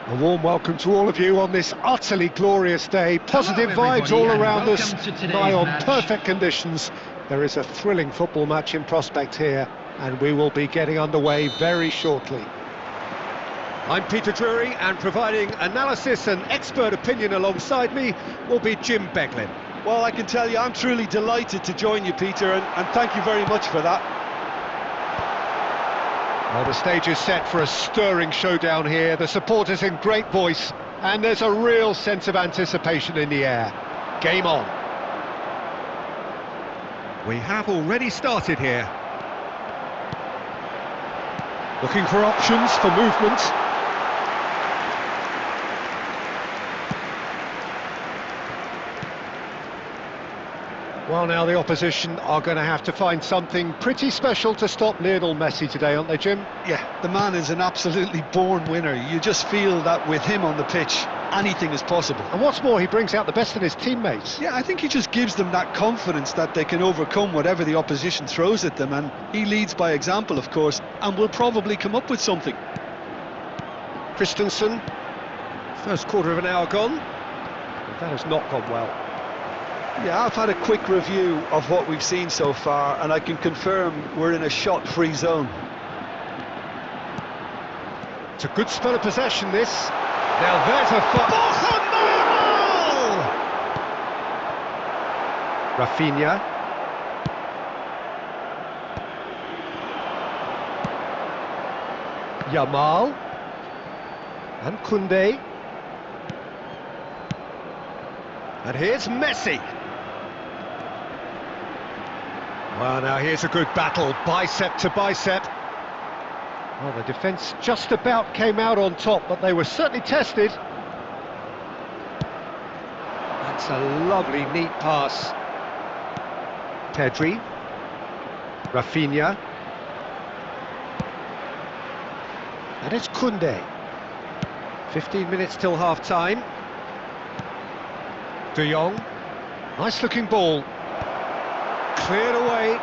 A warm welcome to all of you on this utterly glorious day. Positive vibes all around us, nigh on perfect conditions. There is a thrilling football match in prospect here, and we will be getting underway very shortly. I'm Peter Drury, and providing analysis and expert opinion alongside me will be Jim Beglin. Well, I can tell you I'm truly delighted to join you, Peter, and thank you very much for that. Well, the stage is set for a stirring showdown here. The supporters in great voice, and there's a real sense of anticipation in the air. Game on. We have already started here. Looking for options for movement. Well, now the opposition are going to have to find something pretty special to stop Lionel Messi today, aren't they, Jim? Yeah, the man is an absolutely born winner. You just feel that with him on the pitch, anything is possible. And what's more, he brings out the best in his teammates. Yeah, I think he just gives them that confidence that they can overcome whatever the opposition throws at them, and he leads by example, of course, and will probably come up with something. Christensen, first quarter of an hour gone. But that has not gone well. Yeah, I've had a quick review of what we've seen so far, and I can confirm we're in a shot-free zone. It's a good spell of possession, this. Now there's a Rafinha. Yamal. And Koundé. And here's Messi. Well, now here's a good battle, bicep to bicep. Well, the defence just about came out on top, but they were certainly tested. That's a lovely, neat pass. Pedri. Rafinha. And it's Koundé. 15 minutes till half-time. De Jong. Nice-looking ball. Cleared away.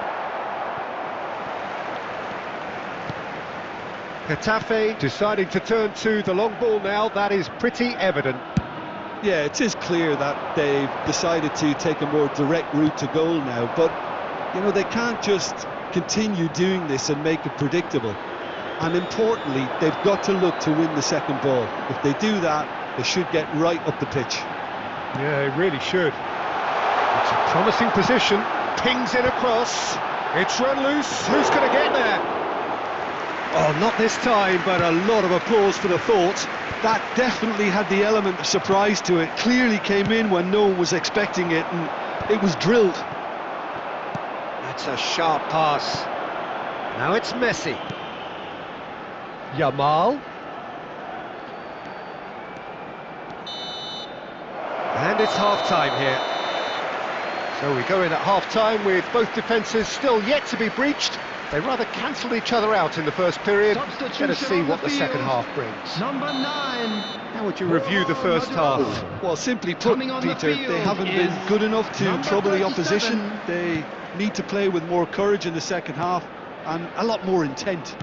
Getafe deciding to turn to the long ball now. That is pretty evident. Yeah, it is clear that they've decided to take a more direct route to goal now, but, you know, they can't just continue doing this and make it predictable. And importantly, they've got to look to win the second ball. If they do that, they should get right up the pitch. Yeah, they really should. It's a promising position. Pings it across. It's run loose. Who's going to get there? Oh, not this time, but a lot of applause for the thought. That definitely had the element of surprise to it. Clearly came in when no one was expecting it, and it was drilled. That's a sharp pass. Now it's Messi. Yamal. And it's half-time here. So we go in at half-time with both defences still yet to be breached. They rather cancelled each other out in the first period. Let us see what the second half brings. Number 9. How would you review the first half? Well, simply put, Peter, they haven't been good enough to trouble the opposition. They need to play with more courage in the second half and a lot more intent.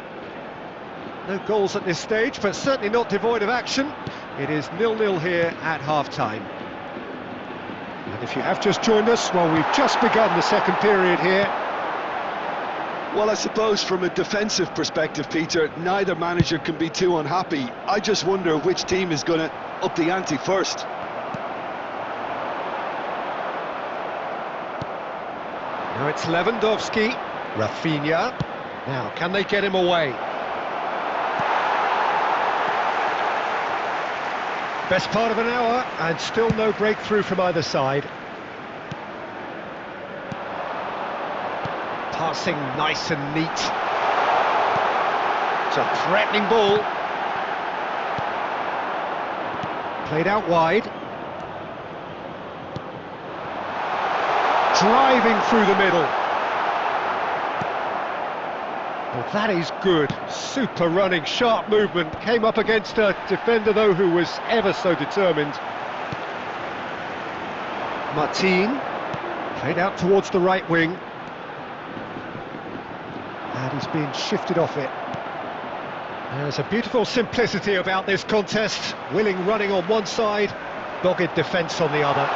No goals at this stage, but certainly not devoid of action. It is 0-0 here at half-time. And if you have just joined us, well, we've just begun the second period here. Well, I suppose from a defensive perspective, Peter, neither manager can be too unhappy. I just wonder which team is going to up the ante first. Now it's Lewandowski, Rafinha. Now, can they get him away? Best part of an hour, and still no breakthrough from either side. Passing nice and neat. It's a threatening ball. Played out wide. Driving through the middle. Well, that is good. Super running, sharp movement. Came up against a defender, though, who was ever so determined. Martin. Played out towards the right wing. And he's being shifted off it. There's a beautiful simplicity about this contest. Willing running on one side, dogged defence on the other.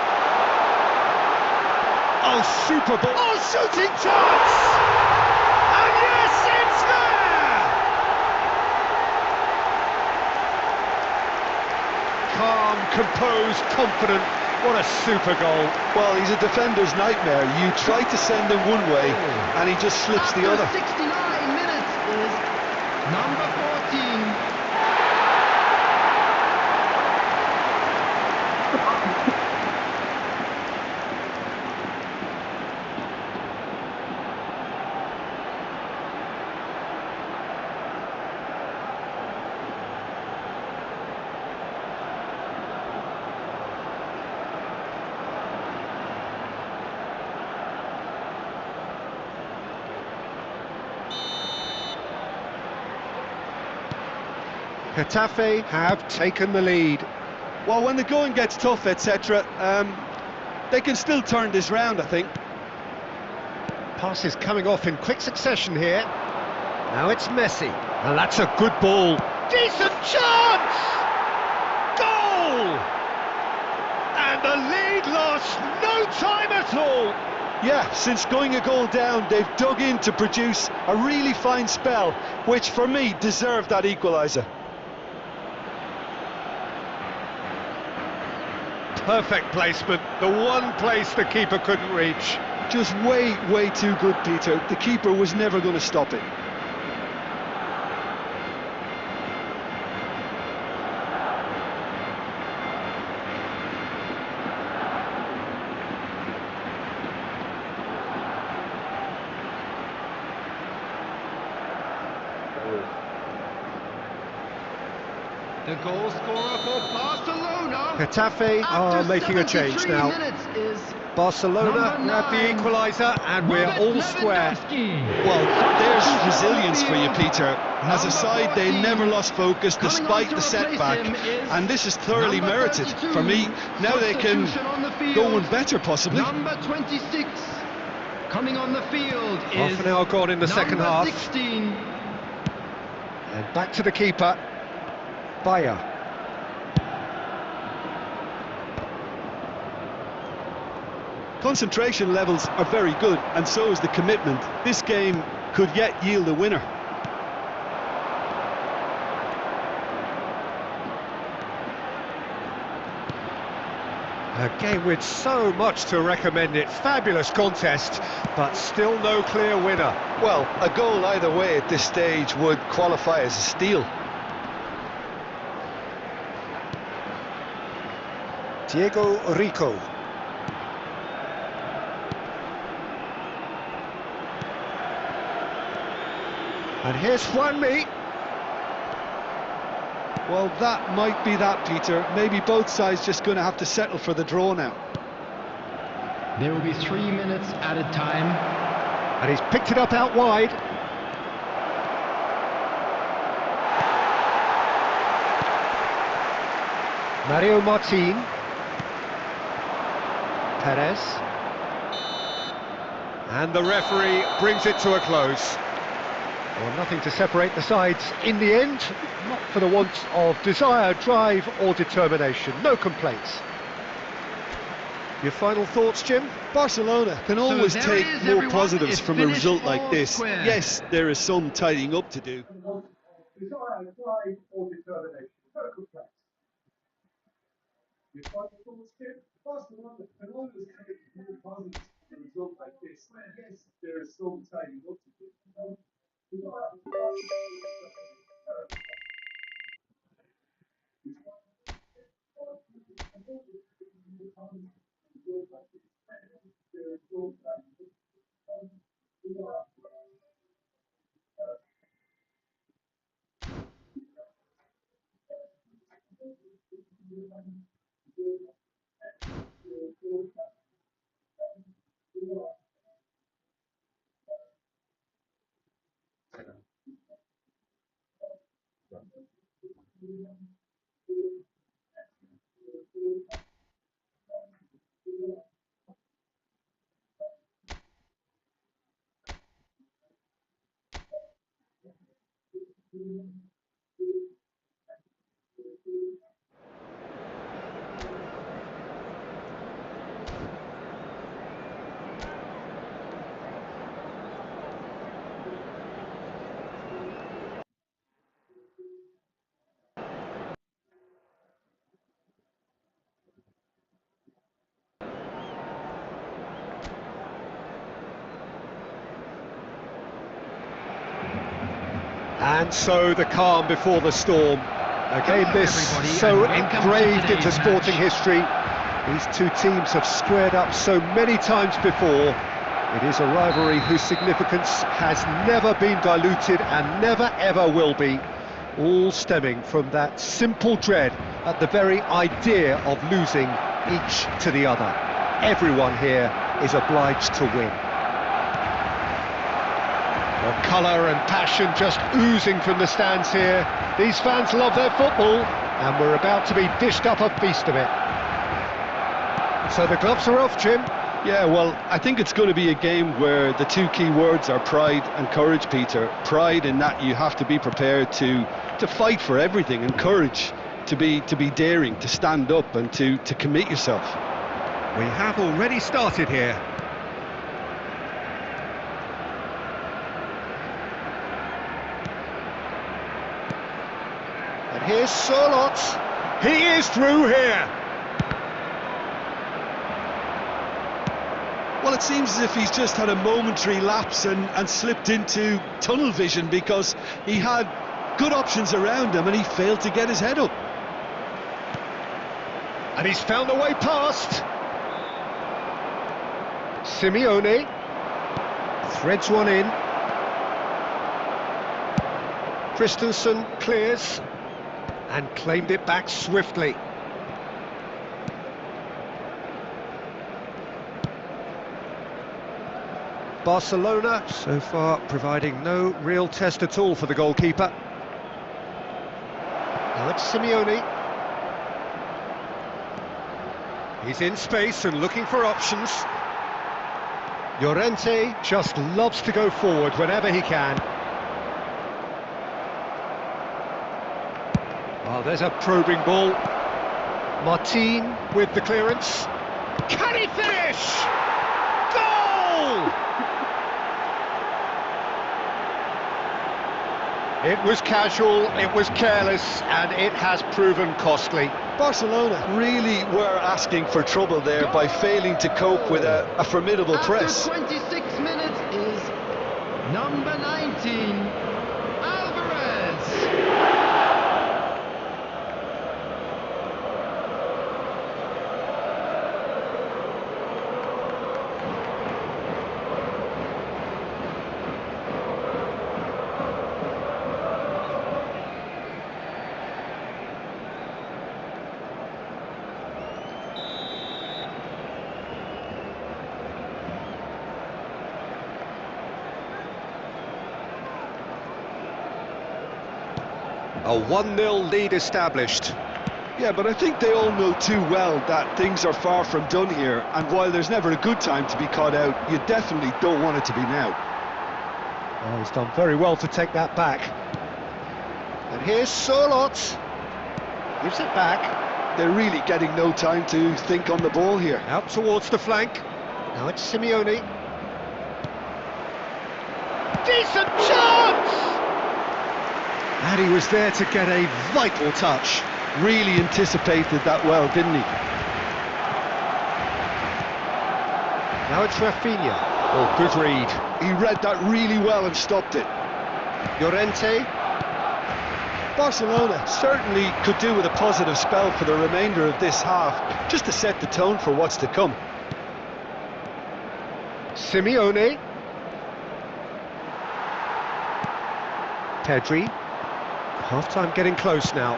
Oh, super ball! Oh, shooting chance! And yes, it's there! Calm, composed, confident. What a super goal. Well, he's a defender's nightmare. You try to send him one way, and he just slips the other. 69 minutes is number 14. Getafe have taken the lead. Well, when the going gets tough, etc., they can still turn this round, I think. Passes coming off in quick succession here. Now it's Messi. And that's a good ball. Decent chance! Goal! And the lead lost no time at all. Yeah, since going a goal down, they've dug in to produce a really fine spell, which for me deserved that equaliser. Perfect placement, the one place the keeper couldn't reach. Just way too good, Peter. The keeper was never going to stop it. The goal scorer for Barcelona. Getafe are making a change now. Barcelona grab the equaliser and we're all square. Well, there's resilience for you, Peter. As a side, they never lost focus despite the setback, and this is thoroughly merited. For me, now they can go one better, possibly. Number 26 coming on the field is half an hour gone in the second half. 16. And back to the keeper. Bayer. Concentration levels are very good, and so is the commitment. This game could yet yield a winner. A game with so much to recommend it. Fabulous contest, but still no clear winner. Well, a goal either way at this stage would qualify as a steal. Diego Rico. And here's Juanmi. Well, that might be that, Peter. Maybe both sides just going to have to settle for the draw now. There will be 3 minutes added time. And he's picked it up out wide. Mario Martin. Perez. And the referee brings it to a close. Well, nothing to separate the sides in the end, not for the want of desire, drive or determination. No complaints. Your final thoughts, Jim? Barcelona can always take more positives from a result like this. Square. Yes, there is some tidying up to do. Desire, drive or determination. No complaints. Your final thoughts, Jim? Barcelona can always take more positives from a result like this. Yes, there is some tidying up to do. And so the calm before the storm. A game this so engraved into sporting history. These two teams have squared up so many times before. It is a rivalry whose significance has never been diluted and never ever will be. All stemming from that simple dread at the very idea of losing each to the other. Everyone here is obliged to win. Well, colour and passion just oozing from the stands here. These fans love their football, and we're about to be dished up a feast of it. So the gloves are off, Jim. Yeah, well, I think it's going to be a game where the two key words are pride and courage, Peter. Pride in that you have to be prepared to fight for everything, and courage to be daring, to stand up and to commit yourself. We have already started here. And here's Sörloth. He is through here. Well, it seems as if he's just had a momentary lapse and slipped into tunnel vision, because he had good options around him and he failed to get his head up. And he's found a way past. Simeone threads one in. Christensen clears and claimed it back swiftly. Barcelona so far providing no real test at all for the goalkeeper. Now it's Simeone. He's in space and looking for options. Llorente just loves to go forward whenever he can. Oh, there's a probing ball. Martin with the clearance. Can he finish? Goal! It was casual, it was careless, and it has proven costly. Barcelona really were asking for trouble there by failing to cope with a formidable press. After 26 minutes is number 19, Alvarez. A 1-0 lead established. Yeah, but I think they all know too well that things are far from done here, and while there's never a good time to be caught out, you definitely don't want it to be now. Oh, he's done very well to take that back. And here's Sorlot. Gives it back. They're really getting no time to think on the ball here. Out towards the flank. Now it's Simeone. Decent chance! And he was there to get a vital touch. Really anticipated that well, didn't he? Now it's Rafinha. Oh, good read. He read that really well and stopped it. Llorente. Barcelona certainly could do with a positive spell for the remainder of this half, just to set the tone for what's to come. Simeone. Pedri. Half-time getting close now.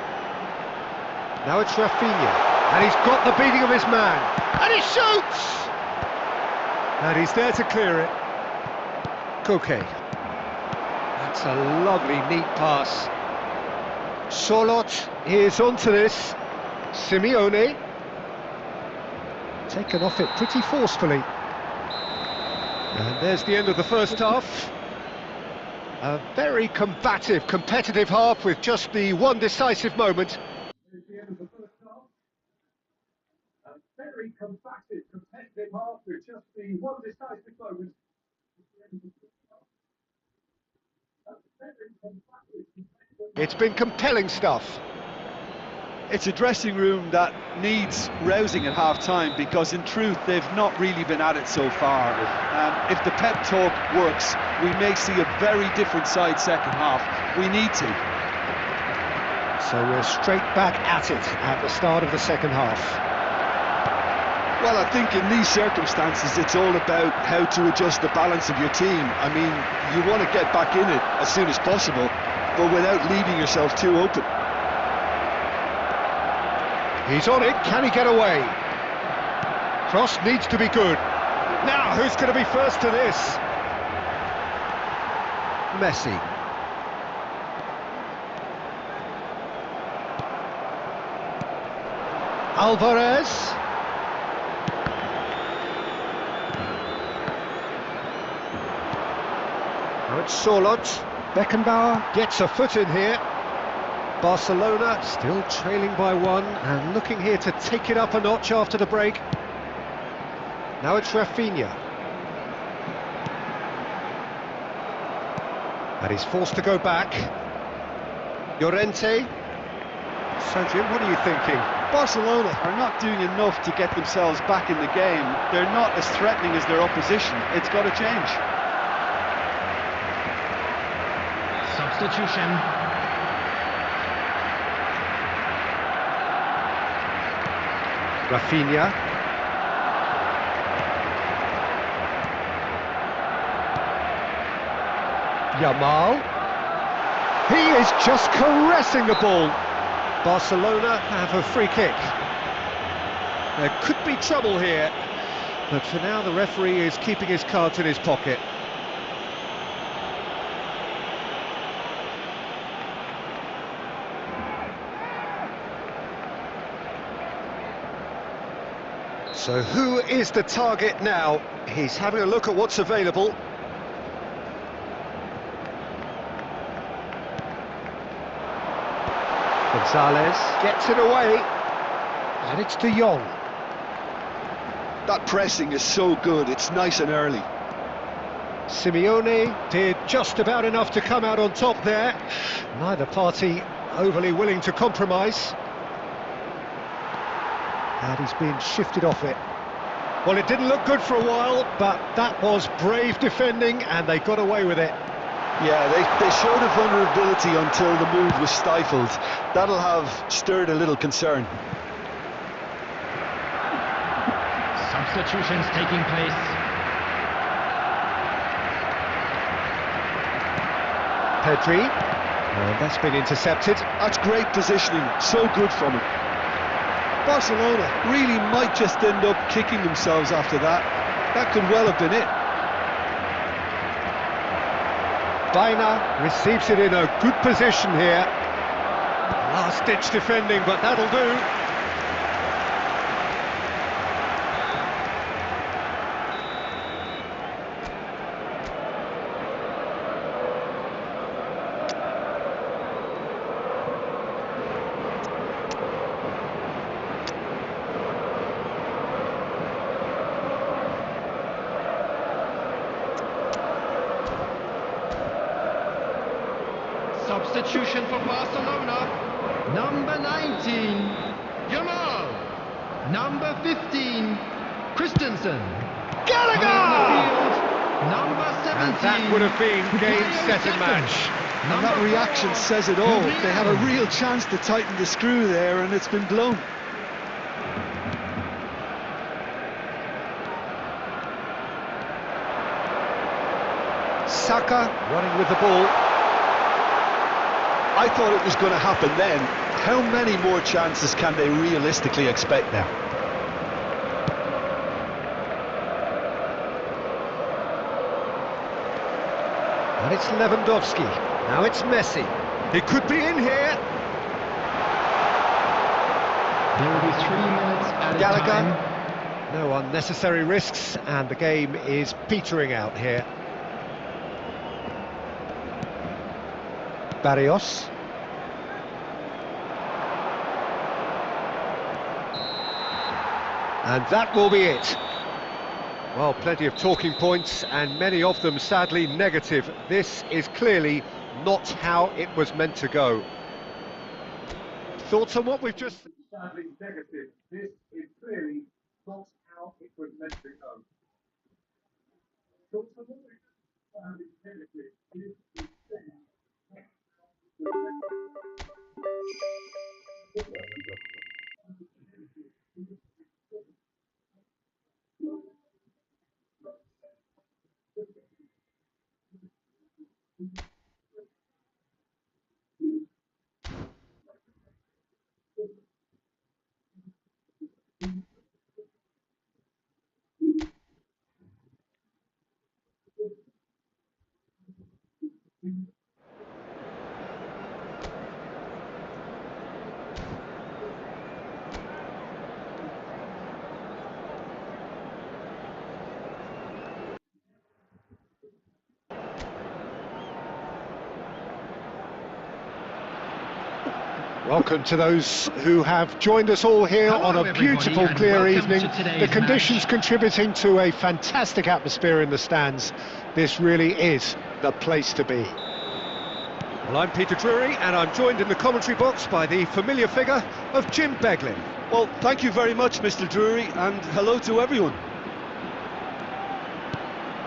Now it's Rafinha, and he's got the beating of his man, and he shoots! And he's there to clear it. Koke. That's a lovely, neat pass. Sorlot is onto this. Simeone. Taken off it pretty forcefully. And there's the end of the first half. A very combative, competitive half with just the one decisive moment. The end of the first half. A very combative, competitive half with just the one decisive moment. It's been compelling stuff. It's a dressing room that needs rousing at half-time, because in truth they've not really been at it so far. If the pep talk works, we may see a very different side second half. We need to. So we're straight back at it at the start of the second half. Well, I think in these circumstances it's all about how to adjust the balance of your team. I mean, you want to get back in it as soon as possible, but without leaving yourself too open. He's on it, can he get away? Cross needs to be good. Now, who's going to be first to this? Messi. Alvarez. Now it's Sorlot. Beckenbauer gets a foot in here. Barcelona still trailing by one and looking here to take it up a notch after the break. Now it's Rafinha. And he's forced to go back. Llorente. So Jim, what are you thinking? Barcelona are not doing enough to get themselves back in the game. They're not as threatening as their opposition. It's got to change. Substitution. Rafinha. Yamal. He is just caressing the ball. Barcelona have a free kick. There could be trouble here, but for now the referee is keeping his cards in his pocket. So who is the target now? He's having a look at what's available. Gonzalez gets it away, and it's De Jong. That pressing is so good, it's nice and early. Simeone did just about enough to come out on top there. Neither party overly willing to compromise. And he's been shifted off it. Well, it didn't look good for a while, but that was brave defending, and they got away with it. Yeah, they showed a vulnerability until the move was stifled. That'll have stirred a little concern. Substitutions taking place. Pedri, and that's been intercepted. That's great positioning, so good from him. Barcelona really might just end up kicking themselves after that. That could well have been it. Baena receives it in a good position here. Last-ditch defending, but that'll do. Substitution for Barcelona. Number 19, Jamal. Number 15, Christensen. Gallagher! Number 17. And that would have been game, set and match. And that reaction says it all. They had a real chance to tighten the screw there, and it's been blown. Saka running with the ball. I thought it was going to happen then. How many more chances can they realistically expect now? And it's Lewandowski. Now it's Messi. He could be in here. There will be 3 minutes at a Gallagher. time. No unnecessary risks, and the game is petering out here. Barrios. And that will be it. Well, plenty of talking points, and many of them sadly negative. This is clearly not how it was meant to go. Thoughts on what we've just... Sadly negative. This is clearly not how it was meant to go. Thoughts on what we've just... Sadly negative. This is clearly not how it was meant to go. Welcome to those who have joined us all here on a beautiful, clear evening. The conditions contributing to a fantastic atmosphere in the stands. This really is the place to be. Well, I'm Peter Drury, and I'm joined in the commentary box by the familiar figure of Jim Beglin. Well, thank you very much, Mr. Drury, and hello to everyone.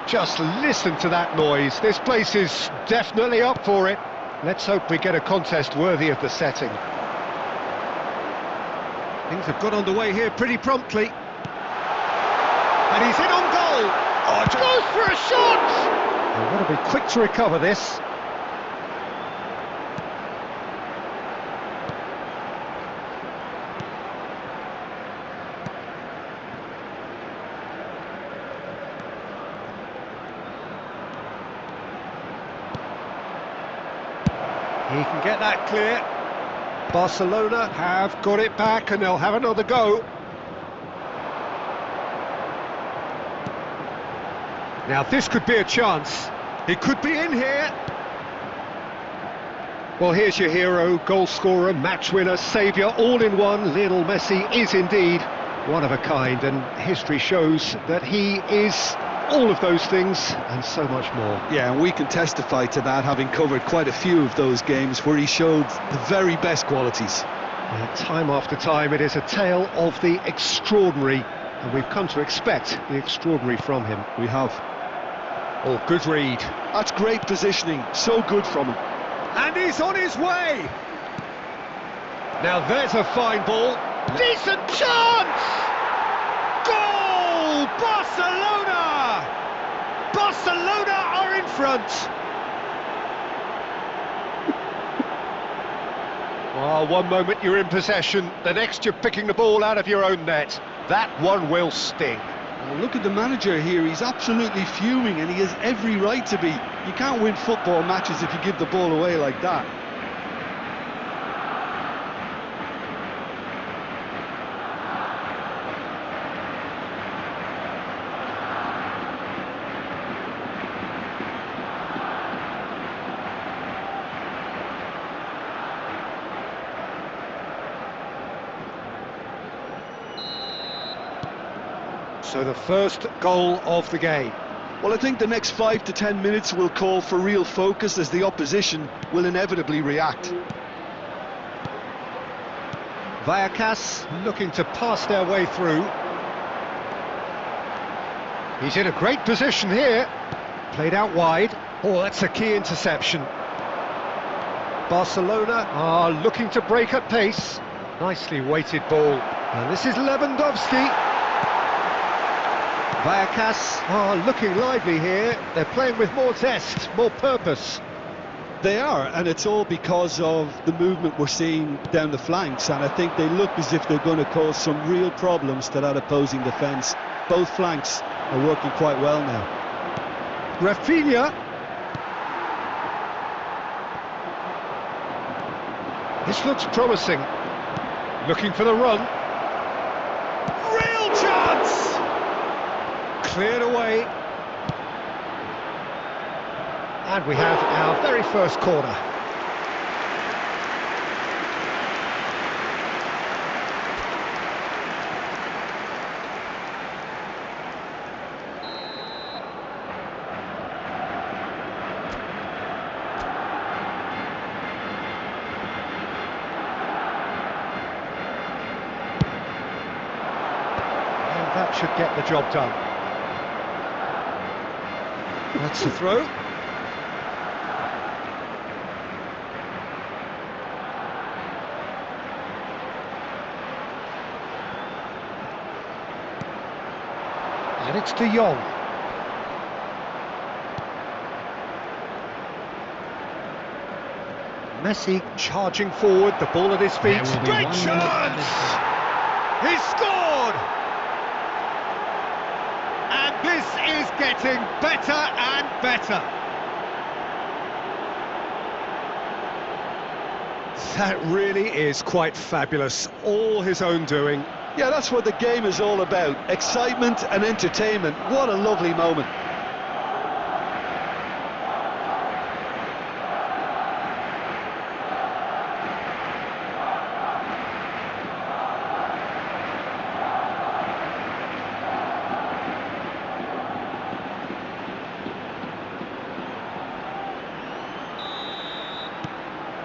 Just listen to that noise. This place is definitely up for it. Let's hope we get a contest worthy of the setting. Things have got underway here pretty promptly. And he's in on goal. Oh, it goes for a shot! They've got to be quick to recover this. He can get that clear. Barcelona have got it back and they'll have another go. Now this could be a chance. He could be in here. Well, here's your hero, goal scorer, match winner, saviour, all in one. Lionel Messi is indeed one of a kind, and history shows that he is all of those things and so much more. Yeah, and we can testify to that, having covered quite a few of those games where he showed the very best qualities. Yeah, time after time, it is a tale of the extraordinary, and we've come to expect the extraordinary from him. We have. Oh, good read. That's great positioning, so good from him. And he's on his way! Now there's a fine ball. Decent chance! Goal! Barcelona! Barcelona are in front! Oh, one moment you're in possession, the next you're picking the ball out of your own net. That one will sting. Well, look at the manager here, he's absolutely fuming, and he has every right to be. You can't win football matches if you give the ball away like that. So the first goal of the game. Well, I think the next 5 to 10 minutes will call for real focus, as the opposition will inevitably react. Vallecas looking to pass their way through. He's in a great position here. Played out wide. Oh, that's a key interception. Barcelona are looking to break at pace. Nicely weighted ball. And this is Lewandowski. Vallecas are looking lively here. They're playing with more zest, more purpose. They are, and it's all because of the movement we're seeing down the flanks, and I think they look as if they're going to cause some real problems to that opposing defence. Both flanks are working quite well now. Rafinha. This looks promising. Looking for the run. Real chance! Cleared away. And we have our very first corner. And that should get the job done. That's the throw. And it's De Jong. Messi charging forward, the ball at his feet. Great chance! He scored! And this is getting better and better. That really is quite fabulous. All his own doing. Yeah, that's what the game is all about. Excitement and entertainment. What a lovely moment.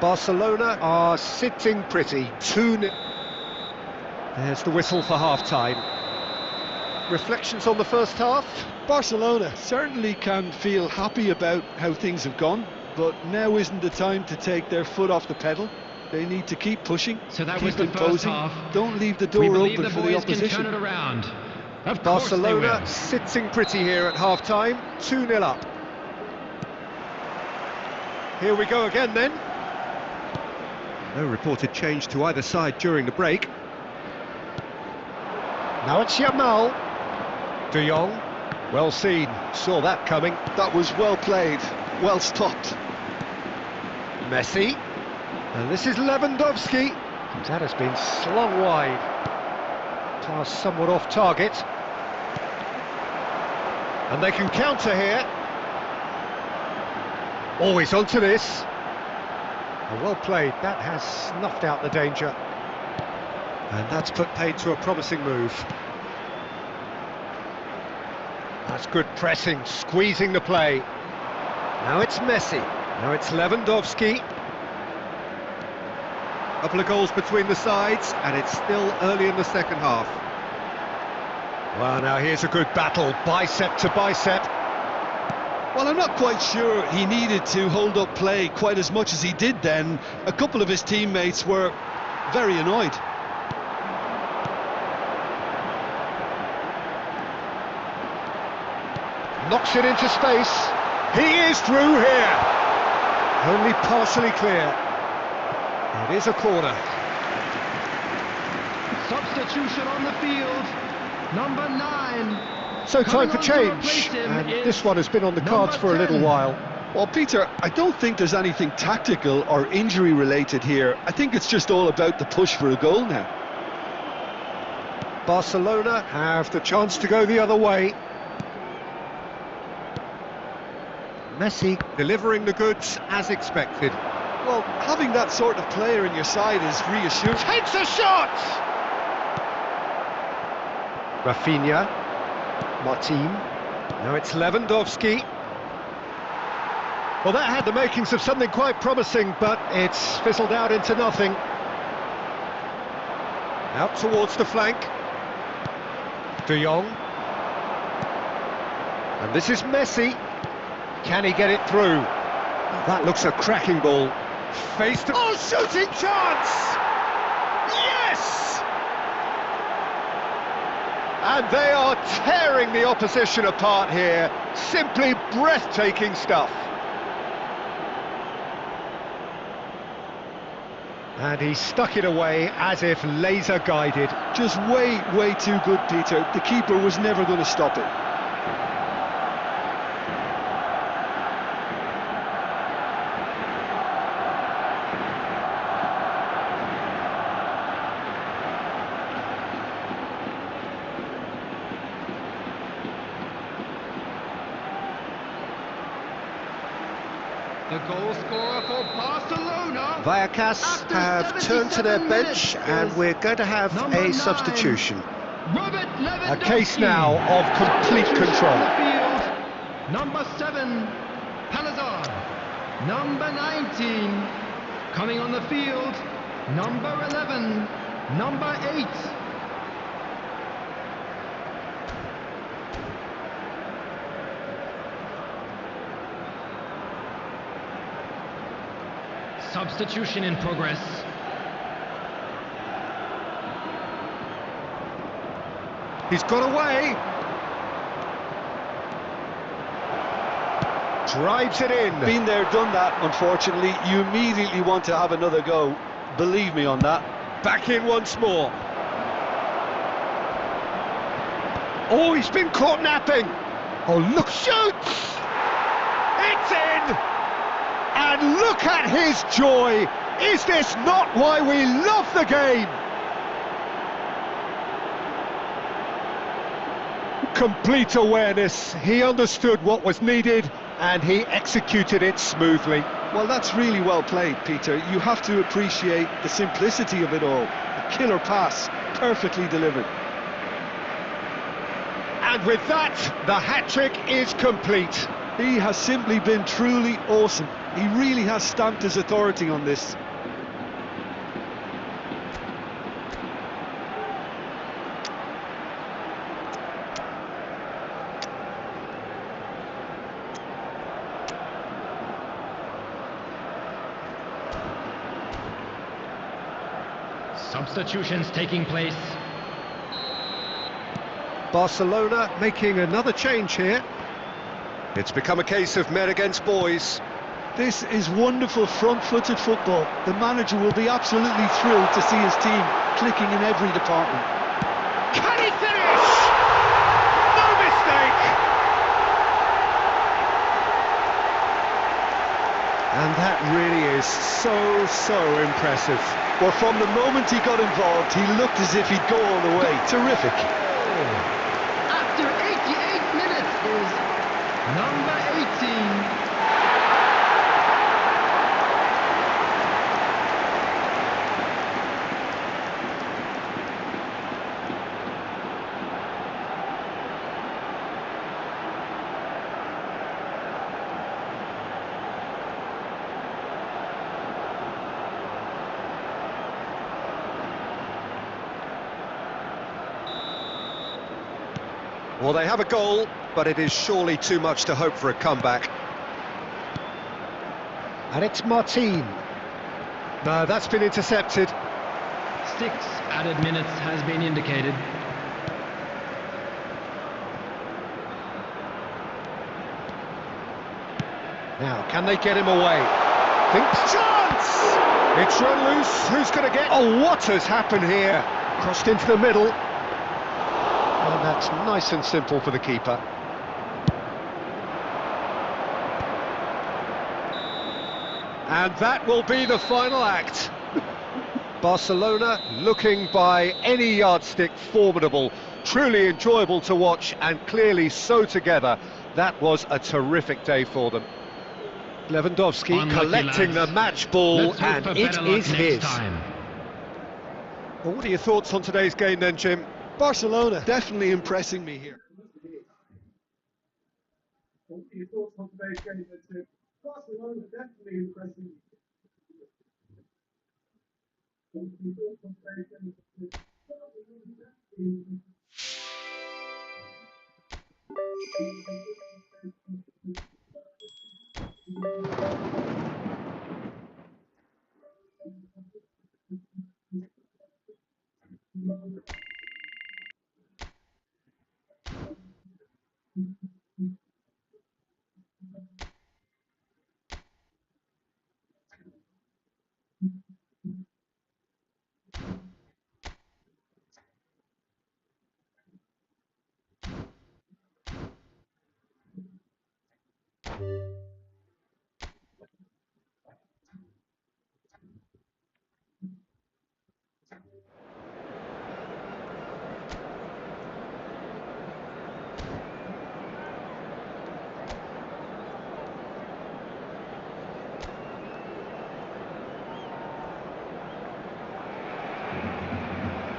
Barcelona are sitting pretty. 2-0. There's the whistle for half-time. Reflections on the first half? Barcelona certainly can feel happy about how things have gone, but now isn't the time to take their foot off the pedal. They need to keep pushing, So that keep was the first imposing. half. Don't leave the We door believe open the for the boys can opposition. turn it around. Of course they Barcelona will. sitting pretty here at half-time. 2-0 up. Here we go again then. No reported change to either side during the break. Now it's Yamal. De Jong, well seen, saw that coming. That was well played, well stopped. Messi. And this is Lewandowski. That has been slung wide. Pass somewhat off target. And they can counter here. Always onto this. Well played, that has snuffed out the danger. And that's put paid to a promising move. That's good pressing, squeezing the play. Now it's Messi, now it's Lewandowski. Couple of goals between the sides, and it's still early in the second half. Well, now here's a good battle, bicep to bicep. Well, I'm not quite sure he needed to hold up play quite as much as he did then. A couple of his teammates were very annoyed. Knocks it into space. He is through here. Only partially clear. It is a corner. Substitution on the field. Number 9. So time Coming for on to change. replace him And is this one has been on the cards for a little 10. while. Well, Peter, I don't think there's anything tactical or injury related here. I think it's just all about the push for a goal now. Barcelona have the chance to go the other way. Messi delivering the goods as expected. Well, having that sort of player in your side is reassuring. Takes a shot! Rafinha. Martin. Now it's Lewandowski. Well, that had the makings of something quite promising, but it's fizzled out into nothing. Out towards the flank. De Jong. And this is Messi. Can he get it through? That looks a cracking ball. Face to... Oh, shooting chance! Yes! And they are tearing the opposition apart here. Simply breathtaking stuff. And he stuck it away as if laser guided. Just way too good, Peter. The keeper was never going to stop it. The goal scorer for Barcelona. Vallecas have turned to their bench and we're going to have a substitution. A case now of complete control. Number 7, Palazar. Number 19, coming on the field, number 11, number 8. Substitution in progress. He's got away. Drives it in. Been there, done that, unfortunately. You immediately want to have another go. Believe me on that. Back in once more. Oh, he's been caught napping. Oh, look, shoots! It's in! And look at his joy! Is this not why we love the game? Complete awareness. He understood what was needed and he executed it smoothly. Well, that's really well played, Peter. You have to appreciate the simplicity of it all. A killer pass, perfectly delivered. And with that, the hat-trick is complete. He has simply been truly awesome. He really has stamped his authority on this. Substitutions taking place. Barcelona making another change here. It's become a case of men against boys. This is wonderful front-footed football. The manager will be absolutely thrilled to see his team clicking in every department. Can he finish? No mistake! And that really is so impressive. Well, from the moment he got involved, he looked as if he'd go all the way. Terrific. After 88 minutes is number 18. Well, they have a goal, but it is surely too much to hope for a comeback. And it's Martin. No, that's been intercepted. 6 added minutes has been indicated. Now, can they get him away? Thinks chance! It's run loose. Who's going to get... Oh, what has happened here? Crossed into the middle. And that's nice and simple for the keeper. And that will be the final act. Barcelona looking by any yardstick formidable, truly enjoyable to watch and clearly so together. That was a terrific day for them. Lewandowski Unlucky collecting lads. the match ball and it is his. Time. Well, what are your thoughts on today's game then, Jim? Barcelona definitely impressing me here.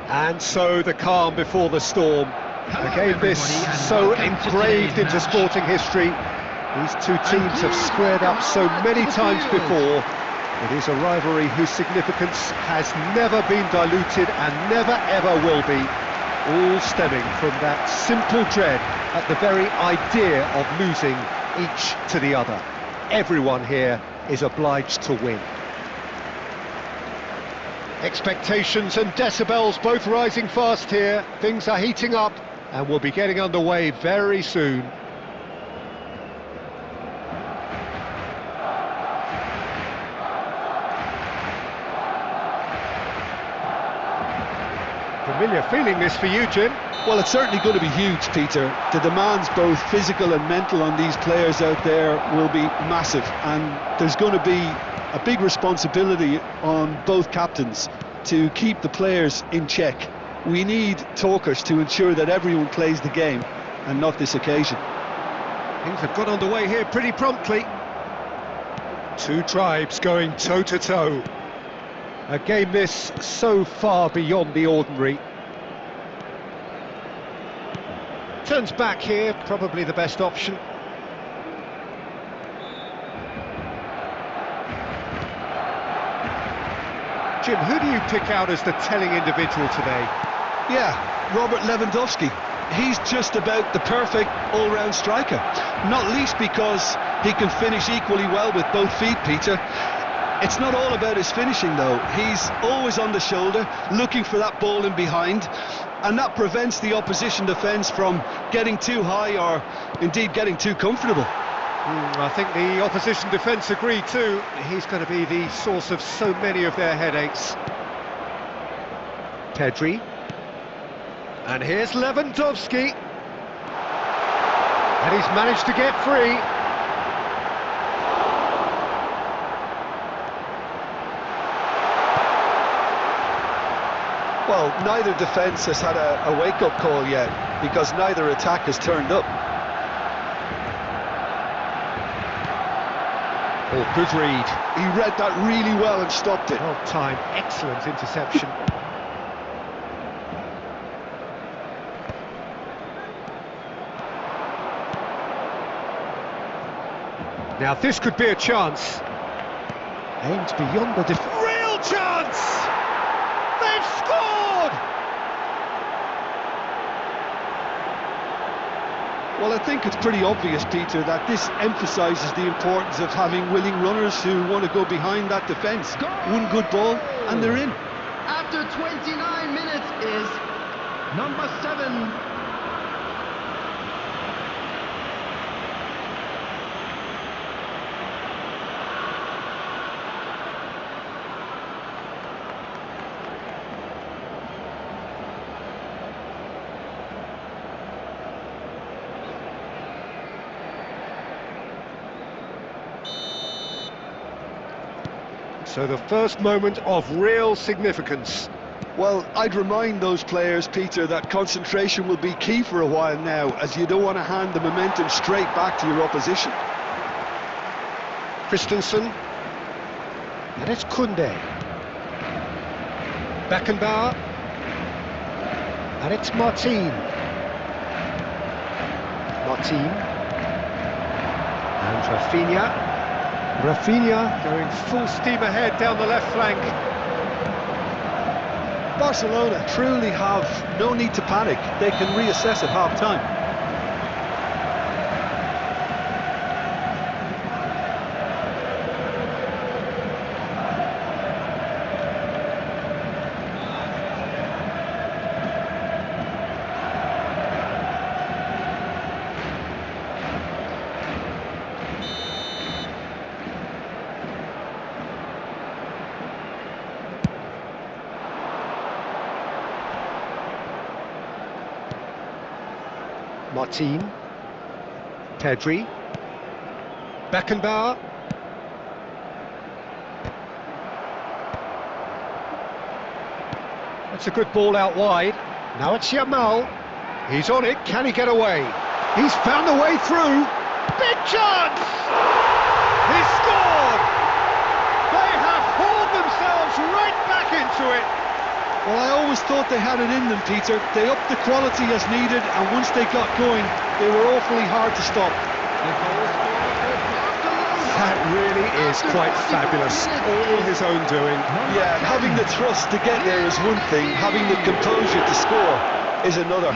And so the calm before the storm. Hello, Again, this everybody, and so welcome to engraved today's into match. sporting history. These two teams have squared up so many times before. It is a rivalry whose significance has never been diluted and never ever will be, all stemming from that simple dread at the very idea of losing each to the other. Everyone here is obliged to win. Expectations and decibels both rising fast here. Things are heating up and we'll be getting underway very soon. Familiar feeling this for you, Jim? Well, it's certainly going to be huge, Peter. The demands, both physical and mental, on these players out there will be massive, and there's going to be a big responsibility on both captains to keep the players in check. We need talkers to ensure that everyone plays the game, and not this occasion. Things have got underway here pretty promptly. Two tribes going toe-to-toe. A game this so far beyond the ordinary. Turns back here, probably the best option. Jim, who do you pick out as the telling individual today? Yeah, Robert Lewandowski. He's just about the perfect all-round striker, not least because he can finish equally well with both feet, Peter. It's not all about his finishing, though. He's always on the shoulder, looking for that ball in behind, and that prevents the opposition defence from getting too high or indeed getting too comfortable. I think the opposition defence agree too. He's going to be the source of so many of their headaches. Pedri. And here's Lewandowski. And he's managed to get free. Well, neither defence has had a wake-up call yet, because neither attack has turned up. Oh, good read. He read that really well and stopped it. Well timed, excellent interception. Now this could be a chance. Aimed beyond the real chance! They've scored! Well, I think it's pretty obvious, Peter, that this emphasises the importance of having willing runners who want to go behind that defence. One good ball and they're in. After 29 minutes is number 7. So the first moment of real significance. Well, I'd remind those players, Peter, that concentration will be key for a while now, as you don't want to hand the momentum straight back to your opposition. Christensen. And it's Koundé. Beckenbauer. And it's Martin. Martin. Rafinha going full steam ahead down the left flank. Barcelona truly have no need to panic. They can reassess at half-time. Martin, Pedri, Beckenbauer. That's a good ball out wide. Now it's Yamal. He's on it. Can he get away? He's found a way through. Big chance! He's scored! They have hauled themselves right back into it. Well, I always thought they had it in them, Peter. They upped the quality as needed, and once they got going, they were awfully hard to stop. That really is quite fabulous. All his own doing. Yeah, having the trust to get there is one thing, having the composure to score is another.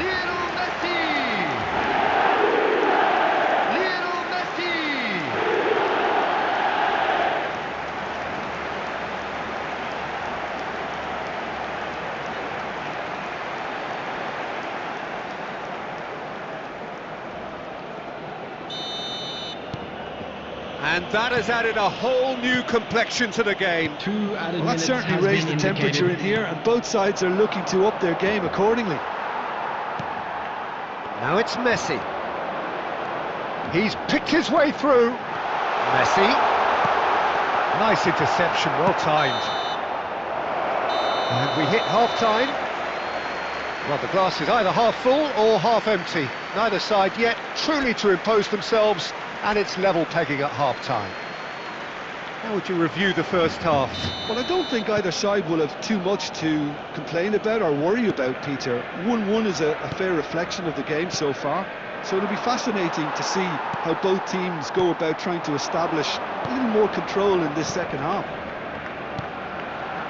And that has added a whole new complexion to the game. Well, that certainly raised the temperature in here, and both sides are looking to up their game accordingly. Now it's Messi. He's picked his way through. Messi. Nice interception, well timed. And we hit half-time. Well, the glass is either half full or half empty. Neither side yet truly to impose themselves, and it's level pegging at half-time. How would you review the first half? Well, I don't think either side will have too much to complain about or worry about, Peter. 1-1 is a fair reflection of the game so far, so it'll be fascinating to see how both teams go about trying to establish a little more control in this second half.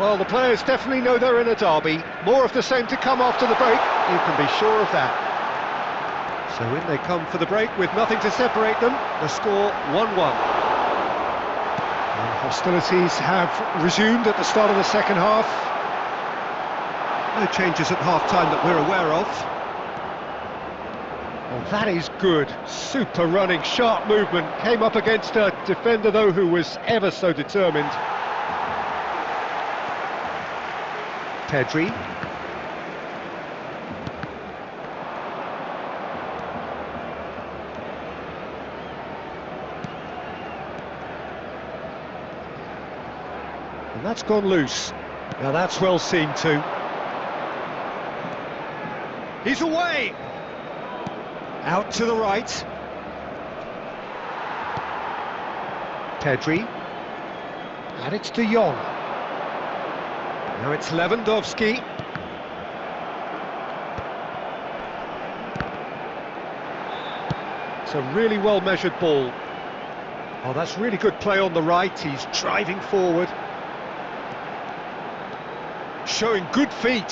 Well, the players definitely know they're in a derby. More of the same to come after the break, you can be sure of that. So in they come for the break with nothing to separate them. The score 1-1. And hostilities have resumed at the start of the second half. No changes at half-time that we're aware of. Well, that is good. Super running, sharp movement. Came up against a defender, though, who was ever so determined. Pedri. And that's gone loose. Now that's well seen too. He's away! Out to the right. Pedri. And it's De Jong. Now it's Lewandowski. It's a really well-measured ball. Oh, that's really good play on the right. He's driving forward. Showing good feet.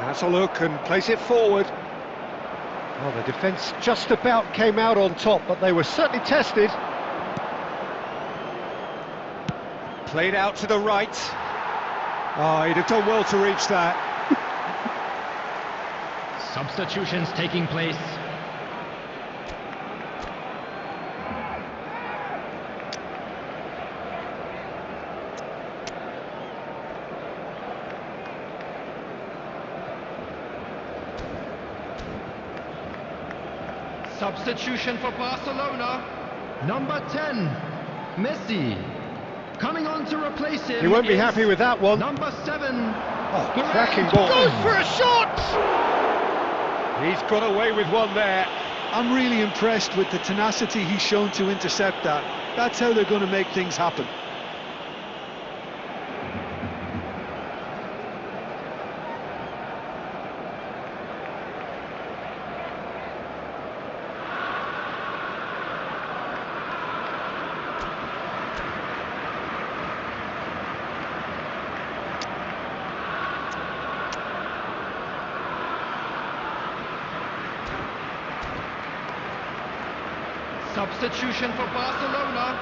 Has a look and plays it forward. Oh, the defence just about came out on top, but they were certainly tested. Played out to the right. Oh, he'd have done well to reach that. Substitutions taking place. Substitution for Barcelona. Number 10, Messi. Coming on to replace him. He won't be happy with that one. Number 7. Oh, cracking ball. Goes for a shot! He's got away with one there. I'm really impressed with the tenacity he's shown to intercept that. That's how they're going to make things happen. Substitution for Barcelona,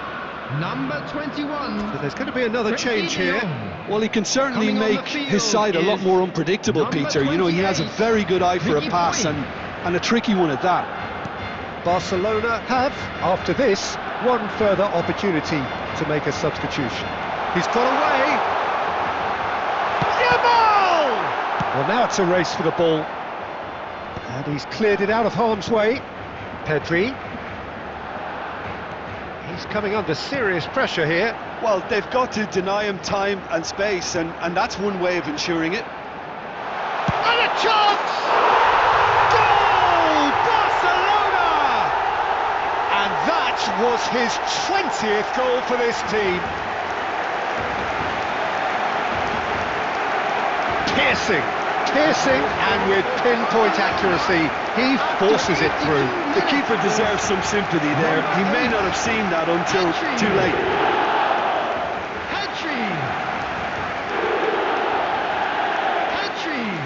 number 21. So there's going to be another change here. Well, he can certainly Coming on make the field his side a lot is more unpredictable, number Peter. You know, he has a 28, very good eye for a Ricky pass Boy. and a tricky one at that. Barcelona have, after this, one further opportunity to make a substitution. He's got away. Yamal! Well, now it's a race for the ball. And he's cleared it out of harm's way. Pedri. He's coming under serious pressure here. Well, they've got to deny him time and space, and that's one way of ensuring it. And a chance! Goal! Barcelona! And that was his 20th goal for this team. Piercing, and with pinpoint accuracy, he forces it through. The keeper deserves some sympathy there. He may not have seen that until too late. Hat-trick! Hat-trick!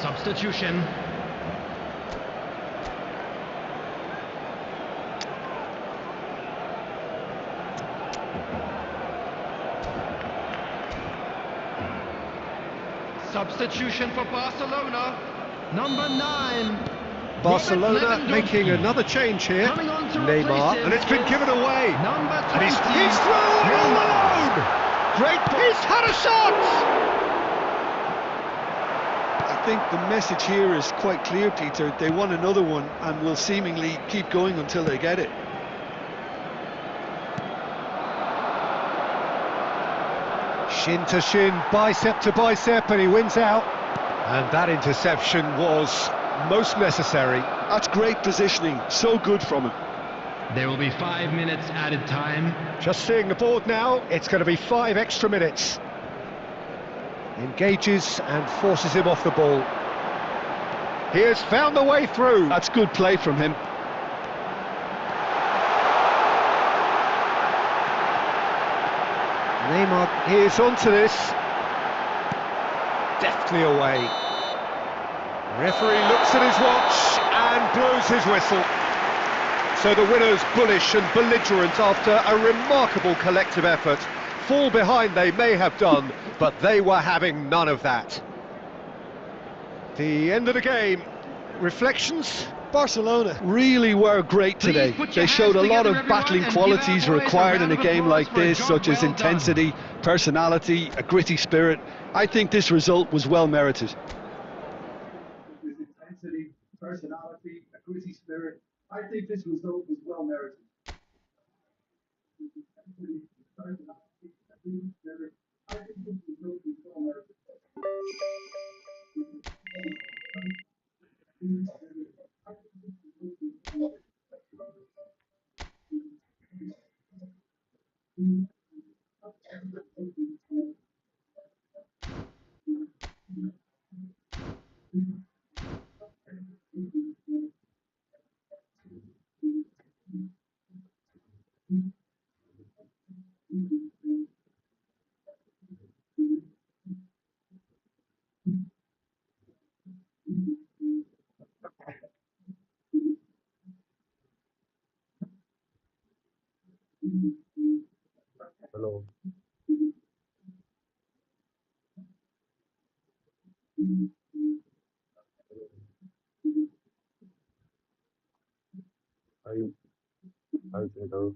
Substitution. Substitution for Barcelona, number 9. Barcelona making another change here. Coming on to Neymar, replace him and it's been is given away. Number 20. And he's through and all alone. Great piece, had a shot. I think the message here is quite clear, Peter. They want another one and will seemingly keep going until they get it. Shin to shin, bicep to bicep, and he wins out. And that interception was most necessary. That's great positioning, so good from him. There will be 5 minutes added time. Just seeing the board now, it's going to be 5 extra minutes. Engages and forces him off the ball. He has found the way through. That's good play from him. Neymar is onto this. Deftly away. Referee looks at his watch and blows his whistle. So the winners bullish and belligerent after a remarkable collective effort. Fall behind they may have done, but they were having none of that. The end of the game. Reflections? Barcelona really were great today. They showed a lot of battling qualities required in a game like this, such as intensity, personality, a gritty spirit. I think this result was well merited. Intensity, personality, a gritty spirit. I think this result was well merited. Hello. I think so.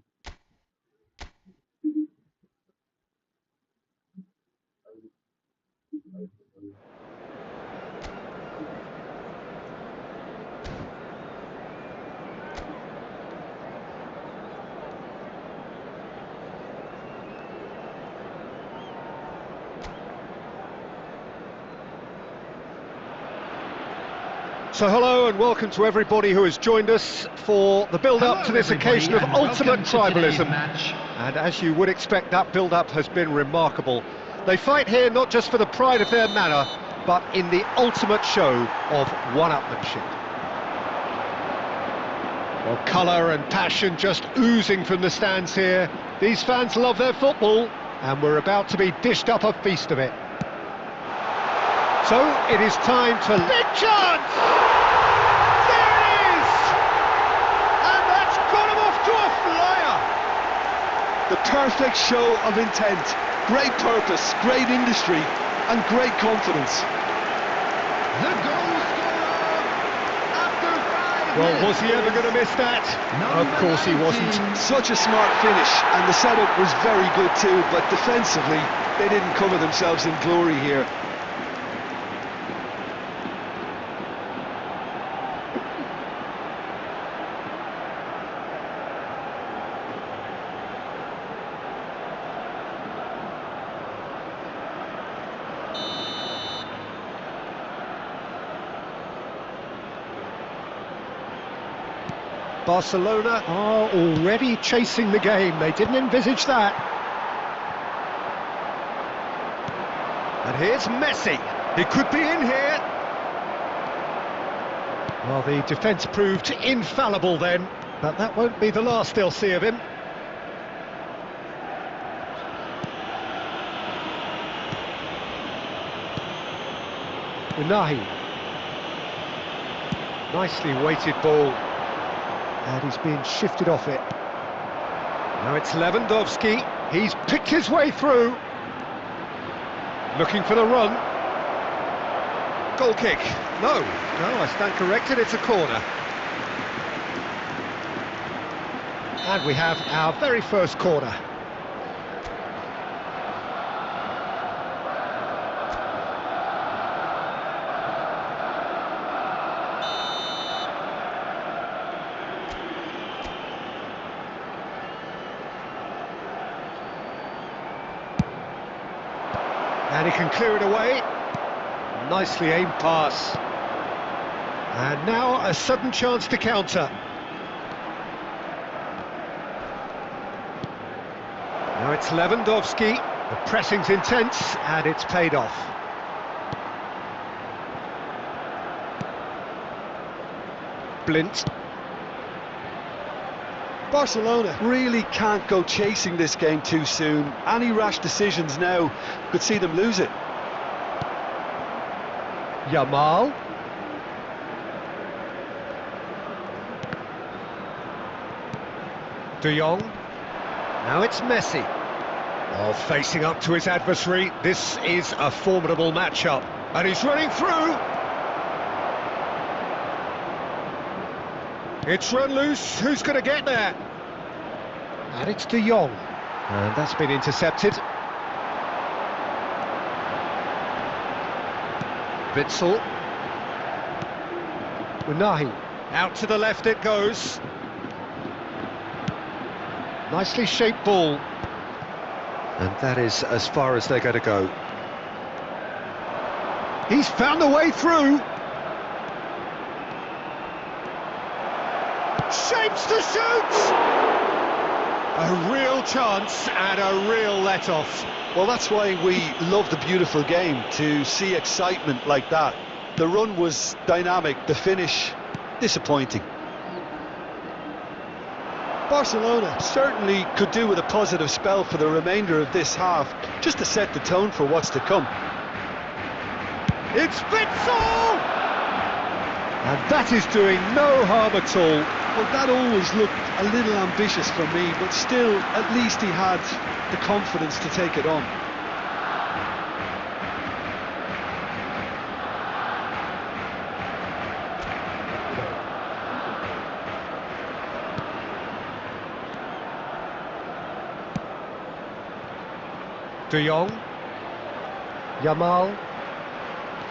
So hello and welcome to everybody who has joined us for the build-up to this occasion of ultimate tribalism. And as you would expect, that build-up has been remarkable. They fight here not just for the pride of their manor, but in the ultimate show of one-upmanship. Well, colour and passion just oozing from the stands here. These fans love their football, and we're about to be dished up a feast of it. So, it is time to... Big chance! There it is! And that's got him off to a flyer! The perfect show of intent, great purpose, great industry, and great confidence. The goal scorer after 5 Well, minutes. was he ever going to miss that? Of course he wasn't. Such a smart finish, and the setup was very good too, but defensively, they didn't cover themselves in glory here. Barcelona are already chasing the game. They didn't envisage that. And here's Messi. He could be in here. Well, the defence proved infallible then, but that won't be the last they'll see of him. Unahi. Nicely weighted ball. And he's being shifted off it. Now it's Lewandowski. He's picked his way through. Looking for the run. Goal kick. No, I stand corrected. It's a corner. And we have our very first corner. And he can clear it away. Nicely aimed pass. And now a sudden chance to counter. Now it's Lewandowski. The pressing's intense and it's paid off. Blint. Barcelona really can't go chasing this game too soon. Any rash decisions now could see them lose it. Yamal. De Jong. Now it's Messi. Oh, facing up to his adversary. This is a formidable matchup. And he's running through. It's run loose. Who's going to get there? And it's De Jong. And that's been intercepted. Witsel. Unahi. Out to the left it goes. Nicely shaped ball. And that is as far as they're going to go. He's found a way through. Shapes to shoot! A real chance and a real let-off. Well, that's why we love the beautiful game, to see excitement like that. The run was dynamic, the finish disappointing. Barcelona certainly could do with a positive spell for the remainder of this half, just to set the tone for what's to come. It's Witsel! And that is doing no harm at all. Well, that always looked a little ambitious for me, but still, at least he had the confidence to take it on. De Jong. Yamal.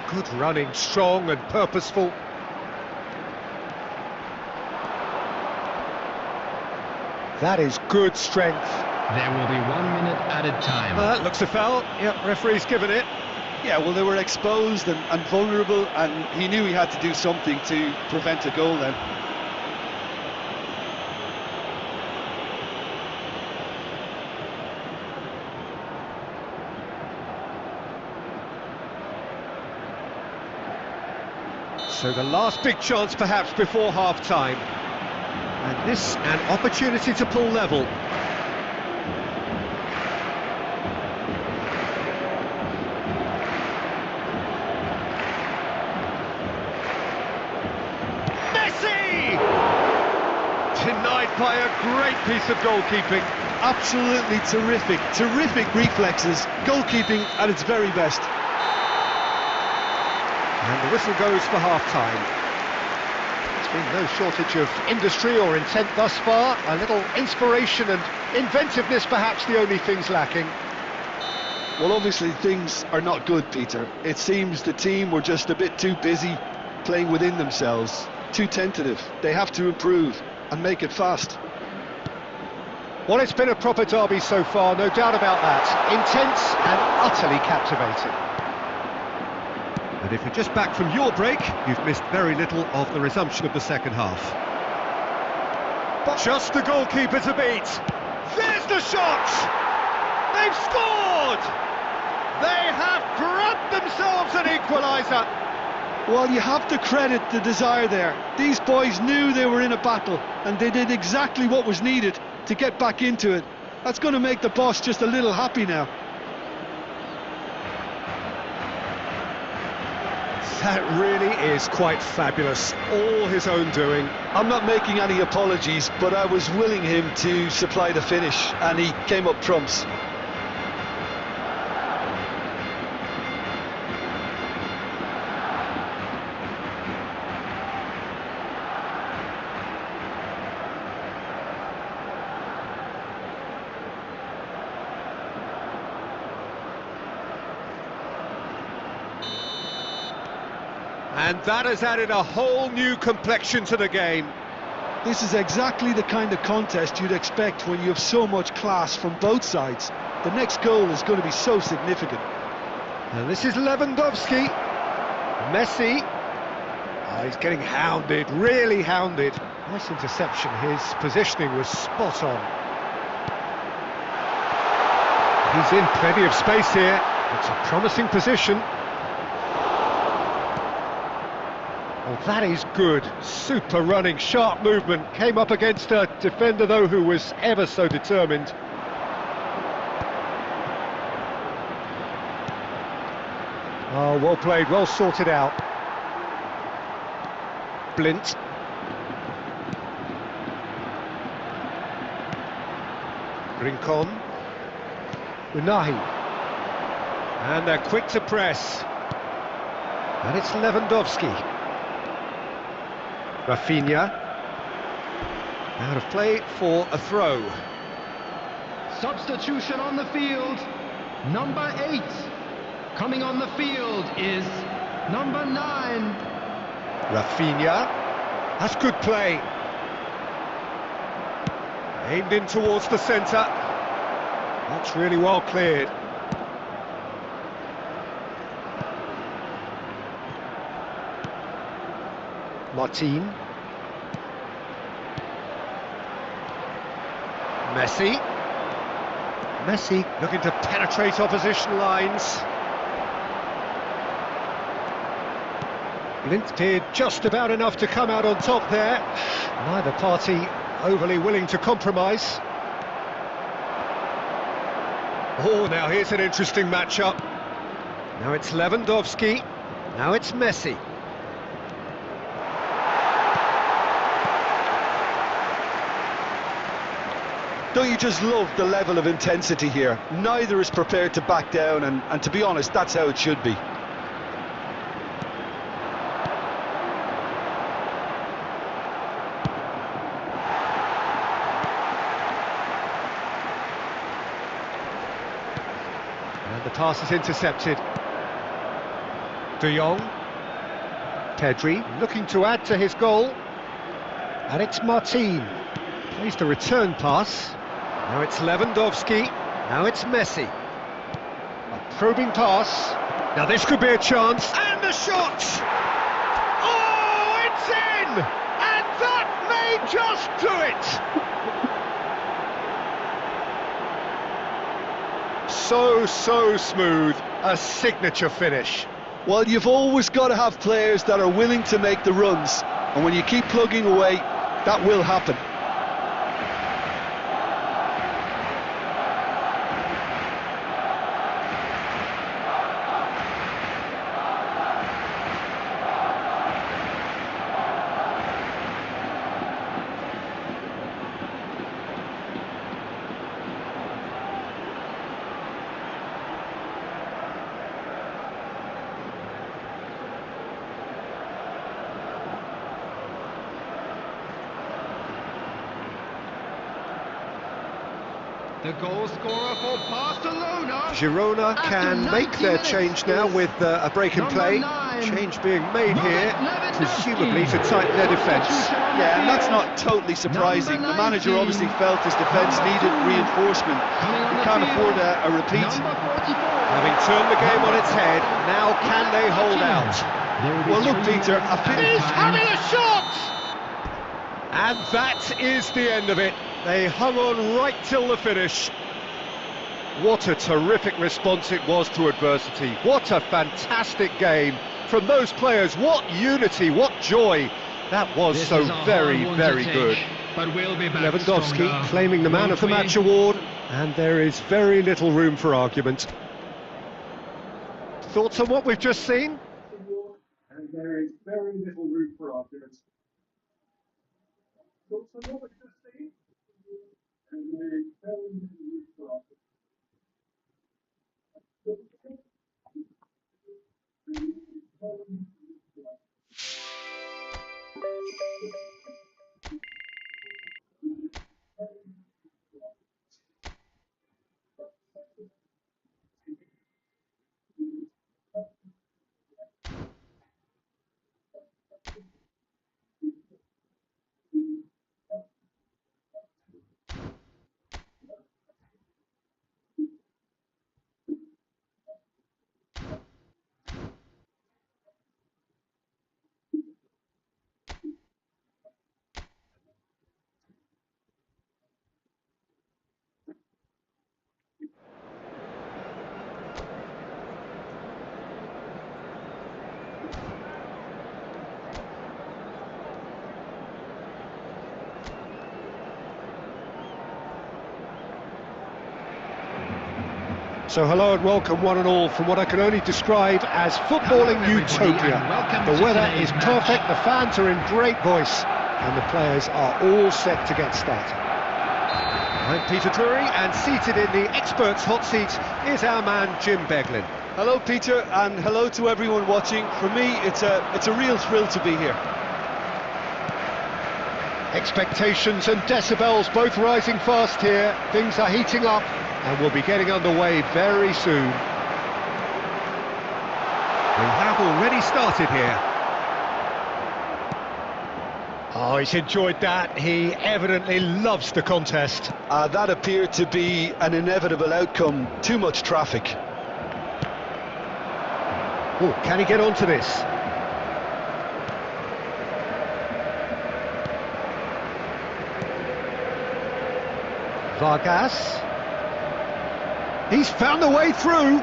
Good running, strong and purposeful. That is good strength. There will be 1 minute added time. That looks a foul. Yep, referee's given it. Yeah, well, they were exposed and vulnerable, and he knew he had to do something to prevent a goal then. So the last big chance perhaps before half-time. And This an opportunity to pull level. Messi! Denied by a great piece of goalkeeping. Absolutely terrific, terrific reflexes, goalkeeping at its very best. And the whistle goes for half-time. There's been no shortage of industry or intent thus far. A little inspiration and inventiveness, perhaps the only things lacking. Well, obviously things are not good, Peter. It seems the team were just a bit too busy playing within themselves, too tentative. They have to improve and make it fast. Well, it's been a proper derby so far, no doubt about that. Intense and utterly captivating. And if you're just back from your break, you've missed very little of the resumption of the second half. But just the goalkeeper to beat. There's the shot! They've scored! They have grabbed themselves an equaliser. Well, you have to credit the desire there. These boys knew they were in a battle, and they did exactly what was needed to get back into it. That's going to make the boss just a little happy now. That really is quite fabulous. All his own doing. I'm not making any apologies, but I was willing him to supply the finish, and he came up trumps. And that has added a whole new complexion to the game. This is exactly the kind of contest you'd expect when you have so much class from both sides. The next goal is going to be so significant. And this is Lewandowski. Messi. Oh, he's getting hounded, really hounded. Nice interception, his positioning was spot on. He's in plenty of space here. It's a promising position. Oh, that is good. Super running, sharp movement. Came up against a defender, though, who was ever so determined. Oh, well played, well sorted out. Blint. Rincon. Unahi. And they're quick to press. And it's Lewandowski. Rafinha. Out of play for a throw. Substitution on the field. Number 8. Coming on the field is number 9. Rafinha. That's good play. Aimed in towards the centre. That's really well cleared. Martin. Messi. Messi looking to penetrate opposition lines. Blint did just about enough to come out on top there. Neither party overly willing to compromise. Oh, now here's an interesting matchup. Now it's Lewandowski. Now it's Messi. Don't you just love the level of intensity here? Neither is prepared to back down, and to be honest, that's how it should be. And the pass is intercepted. De Jong. Pedri looking to add to his goal. And it's Martin. Plays the return pass. Now it's Lewandowski. Now it's Messi. A probing pass. Now this could be a chance. And the shot! Oh, it's in! And that may just do it! So smooth. A signature finish. Well, you've always got to have players that are willing to make the runs, and when you keep plugging away, that will happen. The goal scorer for Barcelona. Girona can make their change now with a break in play. Change being made here, presumably to tighten their defence. Yeah, and that's not totally surprising. The manager obviously felt his defence needed reinforcement. He can't afford a repeat. Having turned the game on its head, now can they hold out? Well, look, Peter, He's having a shot! And that is the end of it. They hung on right till the finish. What a terrific response it was to adversity. What a fantastic game from those players. What unity, what joy. That was so very, very good. But we'll be back Lewandowski stronger, claiming the Man of the won't we? Match award, and there is very little room for argument. Thoughts on what we've just seen? And there is very little room for argument. Thoughts on what we've just seen? And there is very little room for argument. So hello and welcome one and all from what I can only describe as footballing utopia. The weather is perfect, the fans are in great voice, and the players are all set to get started. I'm Peter Drury, and seated in the experts' hot seat is our man Jim Beglin. Hello, Peter, and hello to everyone watching. For me, it's a real thrill to be here. Expectations and decibels both rising fast here. Things are heating up, and we'll be getting underway very soon. We have already started here. Oh, he's enjoyed that. He evidently loves the contest. That appeared to be an inevitable outcome. Too much traffic. Oh, can he get onto this? Vargas. He's found a way through.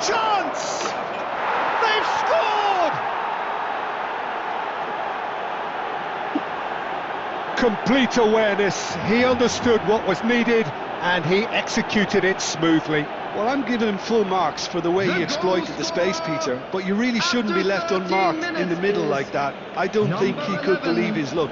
Chance! They've scored! Complete awareness. He understood what was needed and he executed it smoothly. Well, I'm giving him full marks for the way he exploited the space, Peter, but you really shouldn't be left unmarked in the middle like that. I don't think he could believe his luck.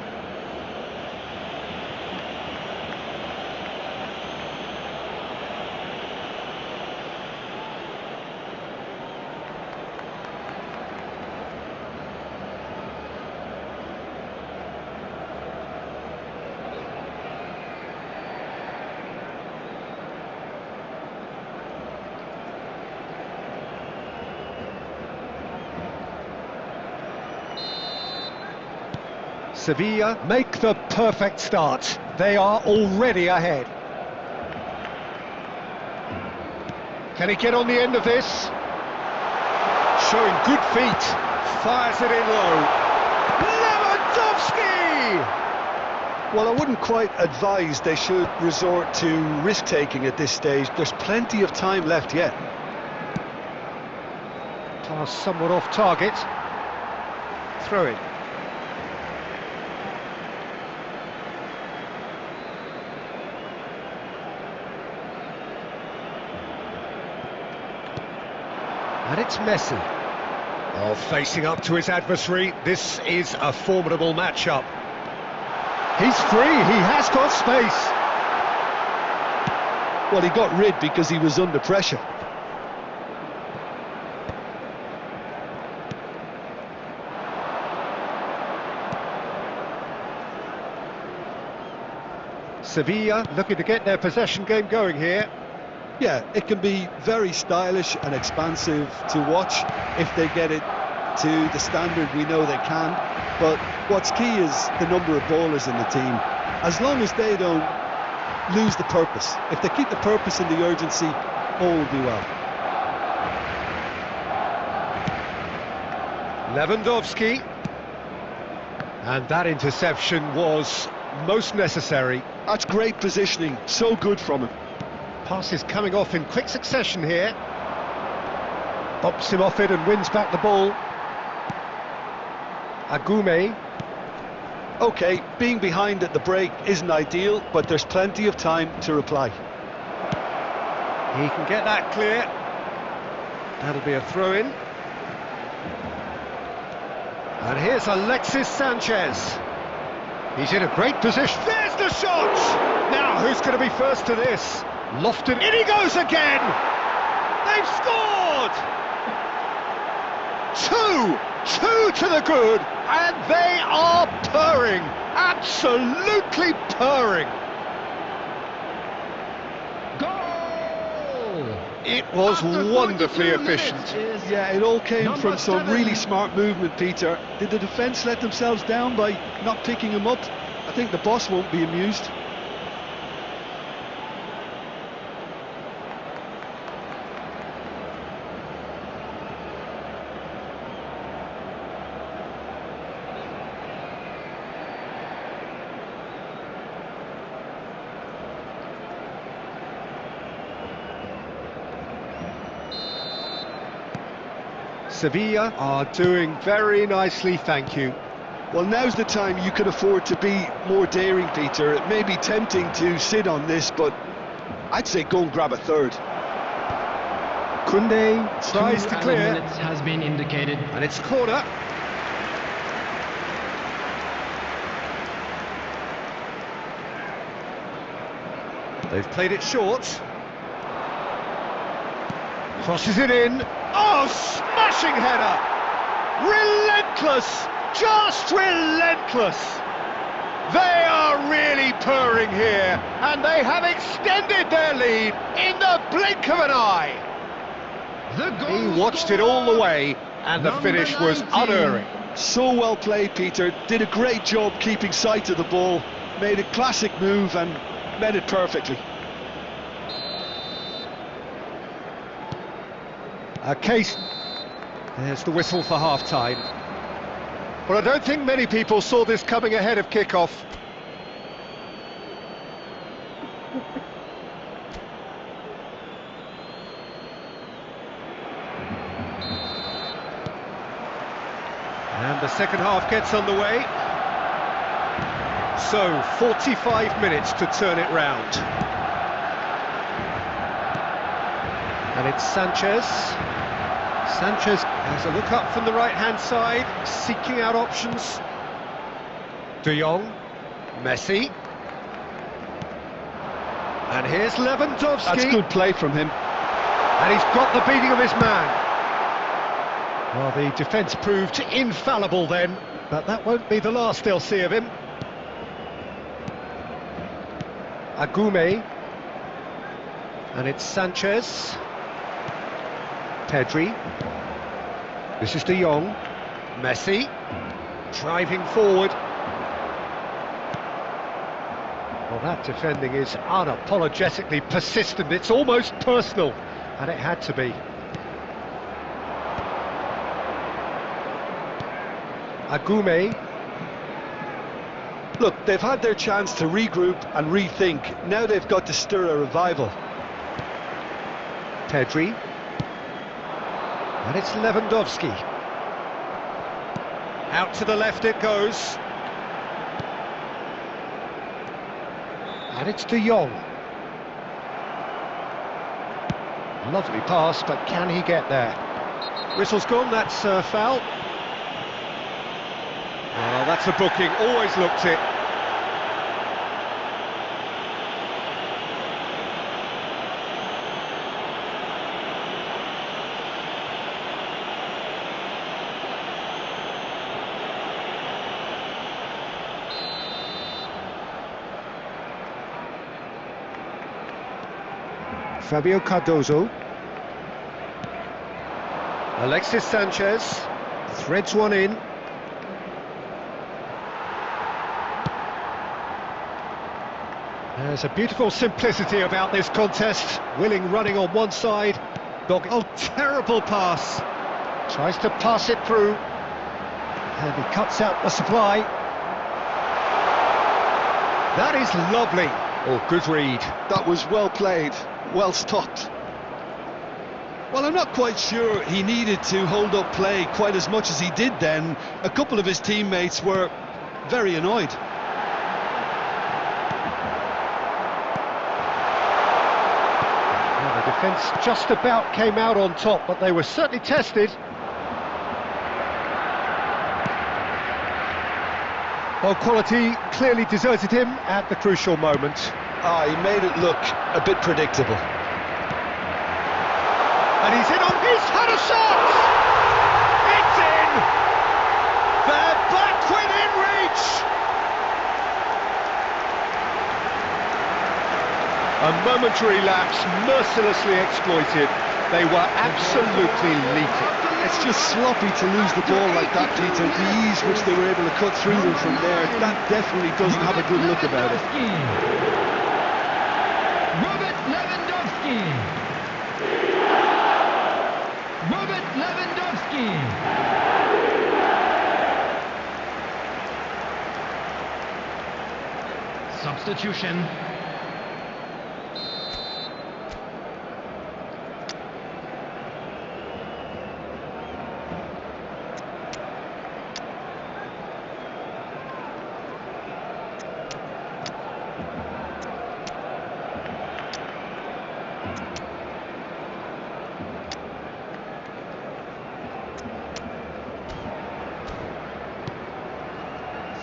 Sevilla make the perfect start. They are already ahead. Can he get on the end of this? Showing good feet. Fires it in low. Lewandowski! Well, I wouldn't quite advise they should resort to risk-taking at this stage. There's plenty of time left yet. Pass somewhat off target. Throw it. And it's Messi. Oh, facing up to his adversary, this is a formidable matchup. He's free, he has got space. Well, he got rid because he was under pressure. Sevilla looking to get their possession game going here. Yeah, it can be very stylish and expansive to watch if they get it to the standard we know they can. But what's key is the number of ballers in the team. As long as they don't lose the purpose, if they keep the purpose and the urgency, all will be well. Lewandowski. And that interception was most necessary. That's great positioning, so good from him. Passes coming off in quick succession here. Bumps him off it and wins back the ball. Agume. OK, being behind at the break isn't ideal, but there's plenty of time to reply. He can get that clear. That'll be a throw-in. And here's Alexis Sanchez. He's in a great position. There's the shot! Now, who's going to be first to this? Lofton, in he goes again! They've scored! Two to the good, and they are purring, absolutely purring. Goal! It was After wonderfully 42 efficient. minutes is Yeah, it all came number from some 7. really smart movement, Peter. Did the defence let themselves down by not picking him up? I think the boss won't be amused. Sevilla are doing very nicely, thank you. Well, now's the time you can afford to be more daring, Peter. It may be tempting to sit on this, but I'd say go and grab a third. Koundé tries 2 to added clear, minutes has been indicated. and it's corner. They've played it short. Crosses it in. Oh, smashing header! Relentless! Just relentless! They are really purring here, and they have extended their lead in the blink of an eye. The goal He watched it all the way, and the Number finish was 19. unerring. So well played, Peter. Did a great job keeping sight of the ball. Made a classic move and met it perfectly. A case. There's the whistle for half-time. But I don't think many people saw this coming ahead of kick-off. And the second half gets underway. So, 45 minutes to turn it round. And it's Sanchez. Sanchez has a look up from the right-hand side, seeking out options. De Jong, Messi. And here's Lewandowski. That's good play from him. And he's got the beating of his man. Well, the defence proved infallible then, but that won't be the last they'll see of him. Agume. And it's Sanchez. Pedri. This is De Jong. Messi. Driving forward. Well, that defending is unapologetically persistent. It's almost personal, and it had to be. Agume. Look, they've had their chance to regroup and rethink. Now they've got to stir a revival. Pedri. And it's Lewandowski. Out to the left it goes. And it's De Jong. Lovely pass, but can he get there? Whistle's gone, that's a foul. Oh, that's a booking, always looked it. Fabio Cardozo. Alexis Sanchez threads one in. There's a beautiful simplicity about this contest. Willing running on one side. Oh, terrible pass. Tries to pass it through. And he cuts out the supply. That is lovely. Oh, good read. That was well played, well stopped. Well, I'm not quite sure he needed to hold up play quite as much as he did then. A couple of his teammates were very annoyed. Well, the defence just about came out on top, but they were certainly tested. Well, quality clearly deserted him at the crucial moment. He made it look a bit predictable. And he's in on his had a shot! It's in! They're back within reach! A momentary lapse mercilessly exploited. They were absolutely lethal. It's just sloppy to lose the ball like that, Peter. The ease which they were able to cut through them from there, that definitely doesn't have a good look about it. Robert Lewandowski. Robert Lewandowski. Substitution.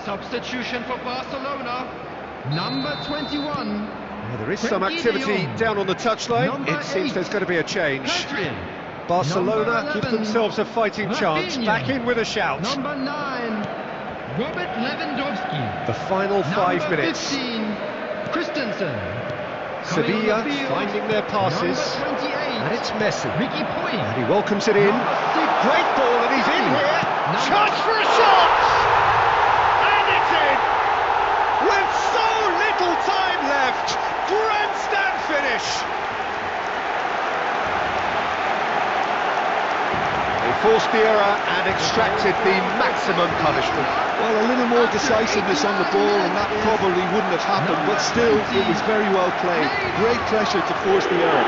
Substitution for Barcelona, number 21. Well, there is some activity down on the touchline. It seems there's going to be a change. Barcelona give themselves a fighting chance. Back in with a shout. Number 9, Robert Lewandowski. The final 5 minutes. 15, Christensen. Sevilla finding their passes. Number 28, And it's Messi. Ricky Puig. And he welcomes it in. Great ball, and he's in here. Chance for a shot! With so little time left, grandstand finish. They forced the error and extracted the maximum punishment. Well, a little more decisiveness on the ball and that probably wouldn't have happened, but still, it was very well played. Great pressure to force the error.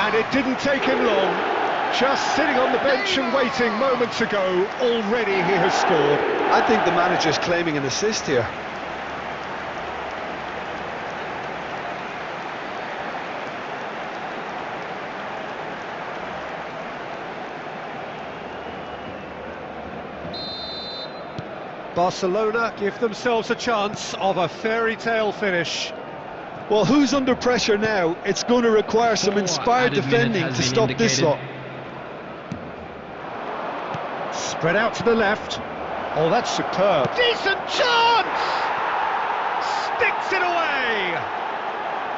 And it didn't take him long. Just sitting on the bench and waiting moments ago, already he has scored. I think the manager's claiming an assist here. Barcelona give themselves a chance of a fairy tale finish. Well, who's under pressure now? It's going to require some inspired defending to stop this lot. Spread out to the left. Oh, that's superb. Decent chance! Sticks it away!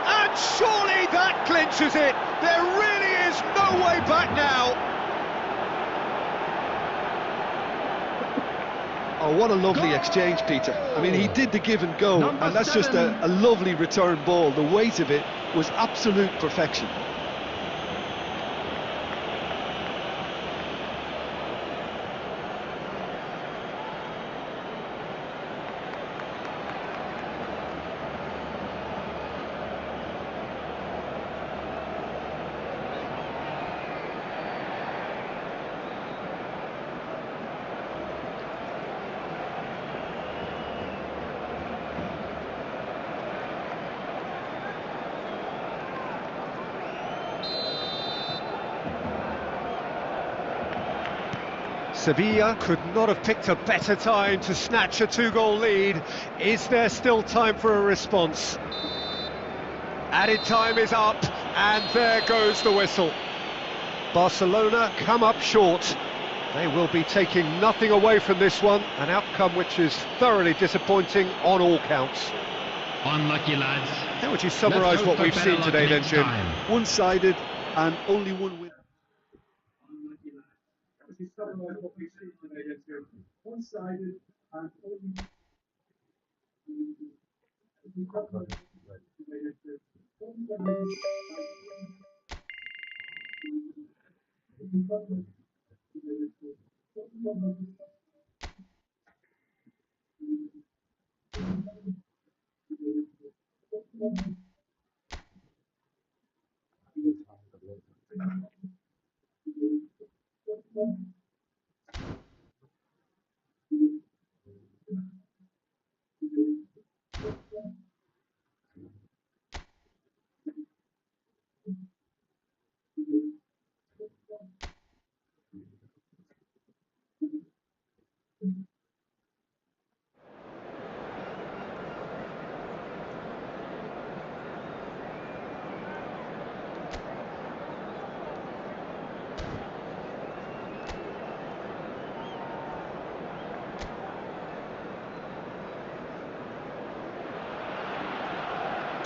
And surely that clinches it. There really is no way back now. Oh, what a lovely exchange, Peter. I mean, he did the give and go, and that's just a lovely return ball. The weight of it was absolute perfection. Sevilla could not have picked a better time to snatch a 2-goal lead. Is there still time for a response? Added time is up, and there goes the whistle. Barcelona come up short. They will be taking nothing away from this one, an outcome which is thoroughly disappointing on all counts. Unlucky, lads. How would you summarise what we've seen today then, Jim? One-sided and only one win. One-sided and only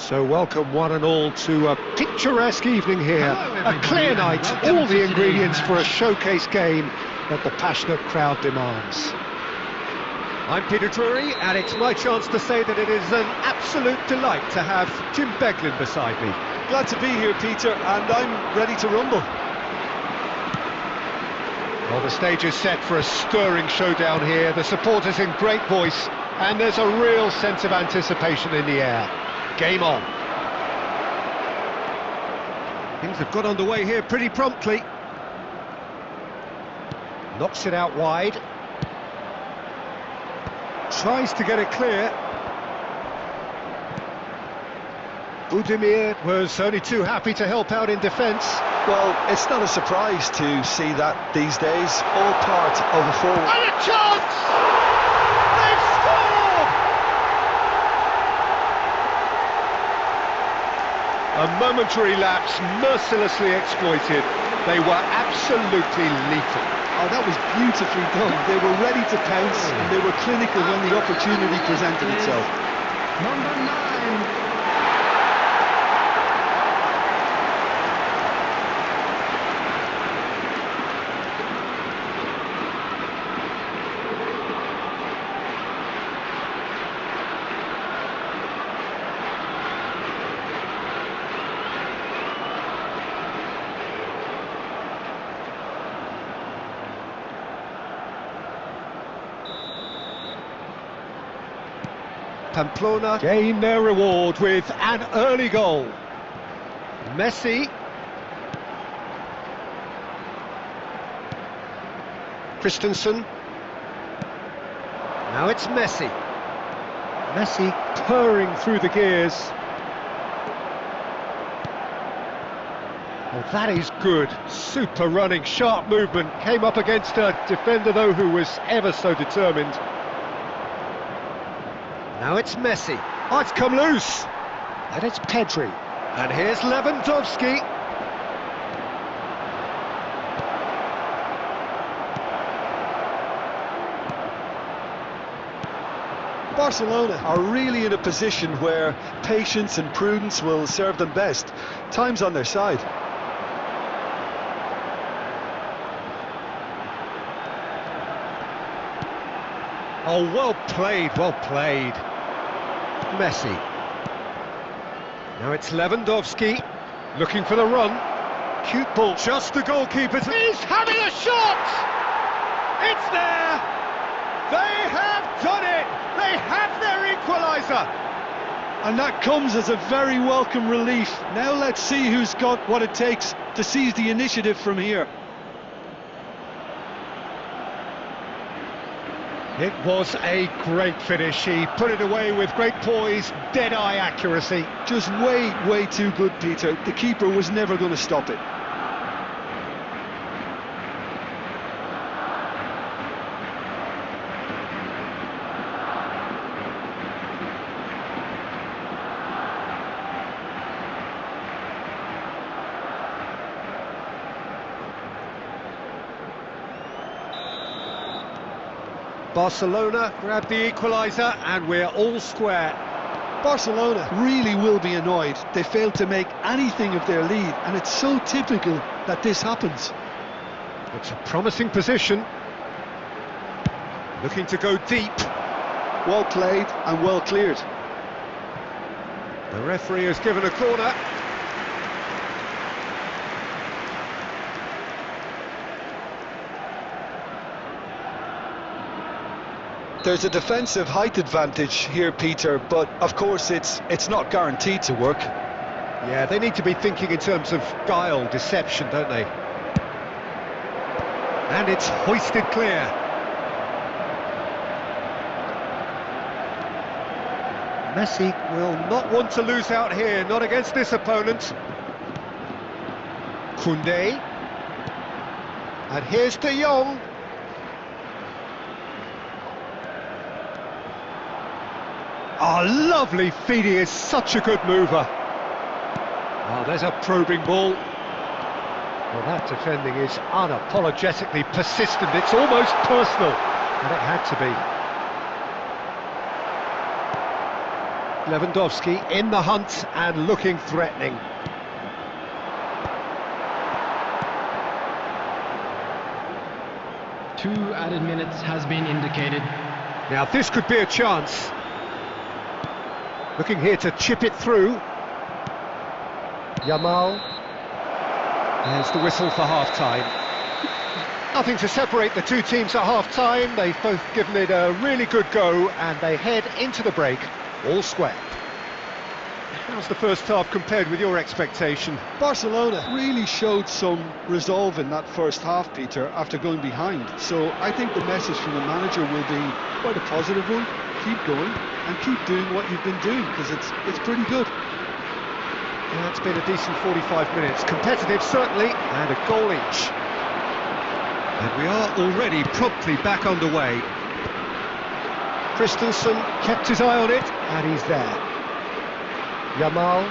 So welcome one and all to a picturesque evening here, a clear night, all the ingredients for a showcase game that the passionate crowd demands. I'm Peter Drury, and it's my chance to say that it is an absolute delight to have Jim Beglin beside me. Glad to be here, Peter, and I'm ready to rumble. Well, the stage is set for a stirring showdown here, the supporters in great voice, and there's a real sense of anticipation in the air. Game on. Things have got underway here pretty promptly. Knocks it out wide. Tries to get it clear. Budimir was only too happy to help out in defence. Well, it's not a surprise to see that these days, all part of a forward. And a chance! They've scored! A momentary lapse, mercilessly exploited. They were absolutely lethal. Oh, that was beautifully done. They were ready to pounce, and they were clinical when the opportunity presented itself. Number 9. Pamplona gain their reward with an early goal. Messi. Christensen. Now it's Messi. Messi purring through the gears. Oh, that is good. Super running, sharp movement. Came up against a defender, though, who was ever so determined. Now it's Messi. Oh, it's come loose. And it's Pedri. And here's Lewandowski. Barcelona are really in a position where patience and prudence will serve them best. Time's on their side. Oh, well played, well played. Messi. Now it's Lewandowski, looking for the run. Cute ball, just the goalkeeper. He's having a shot! It's there! They have done it! They have their equaliser! And that comes as a very welcome relief. Now let's see who's got what it takes to seize the initiative from here. It was a great finish. He put it away with great poise, dead-eye accuracy. Just way too good, Peter. The keeper was never going to stop it. Barcelona grab the equaliser and we're all square. Barcelona really will be annoyed. They failed to make anything of their lead, and it's so typical that this happens. It's a promising position. Looking to go deep. Well played and well cleared. The referee has given a corner. There's a defensive height advantage here, Peter, but of course it's not guaranteed to work. Yeah, they need to be thinking in terms of guile, deception, don't they? And it's hoisted clear. Messi will not want to lose out here, not against this opponent. Koundé. And here's De Jong. Oh, lovely feed, he is such a good mover. Oh, there's a probing ball. Well, that defending is unapologetically persistent, it's almost personal, and it had to be. Lewandowski in the hunt and looking threatening. Two added minutes has been indicated. Now this could be a chance. Looking here to chip it through. Yamal. There's the whistle for half-time. Nothing to separate the two teams at half-time. They've both given it a really good go and they head into the break all square. How's the first half compared with your expectation? Barcelona really showed some resolve in that first half, Peter, after going behind. So I think the message from the manager will be quite a positive one. Keep going and keep doing what you've been doing, because it's pretty good. Yeah, it's been a decent 45 minutes. Competitive, certainly, and a goal each. And we are already promptly back underway. Christensen kept his eye on it, and he's there. Yamal.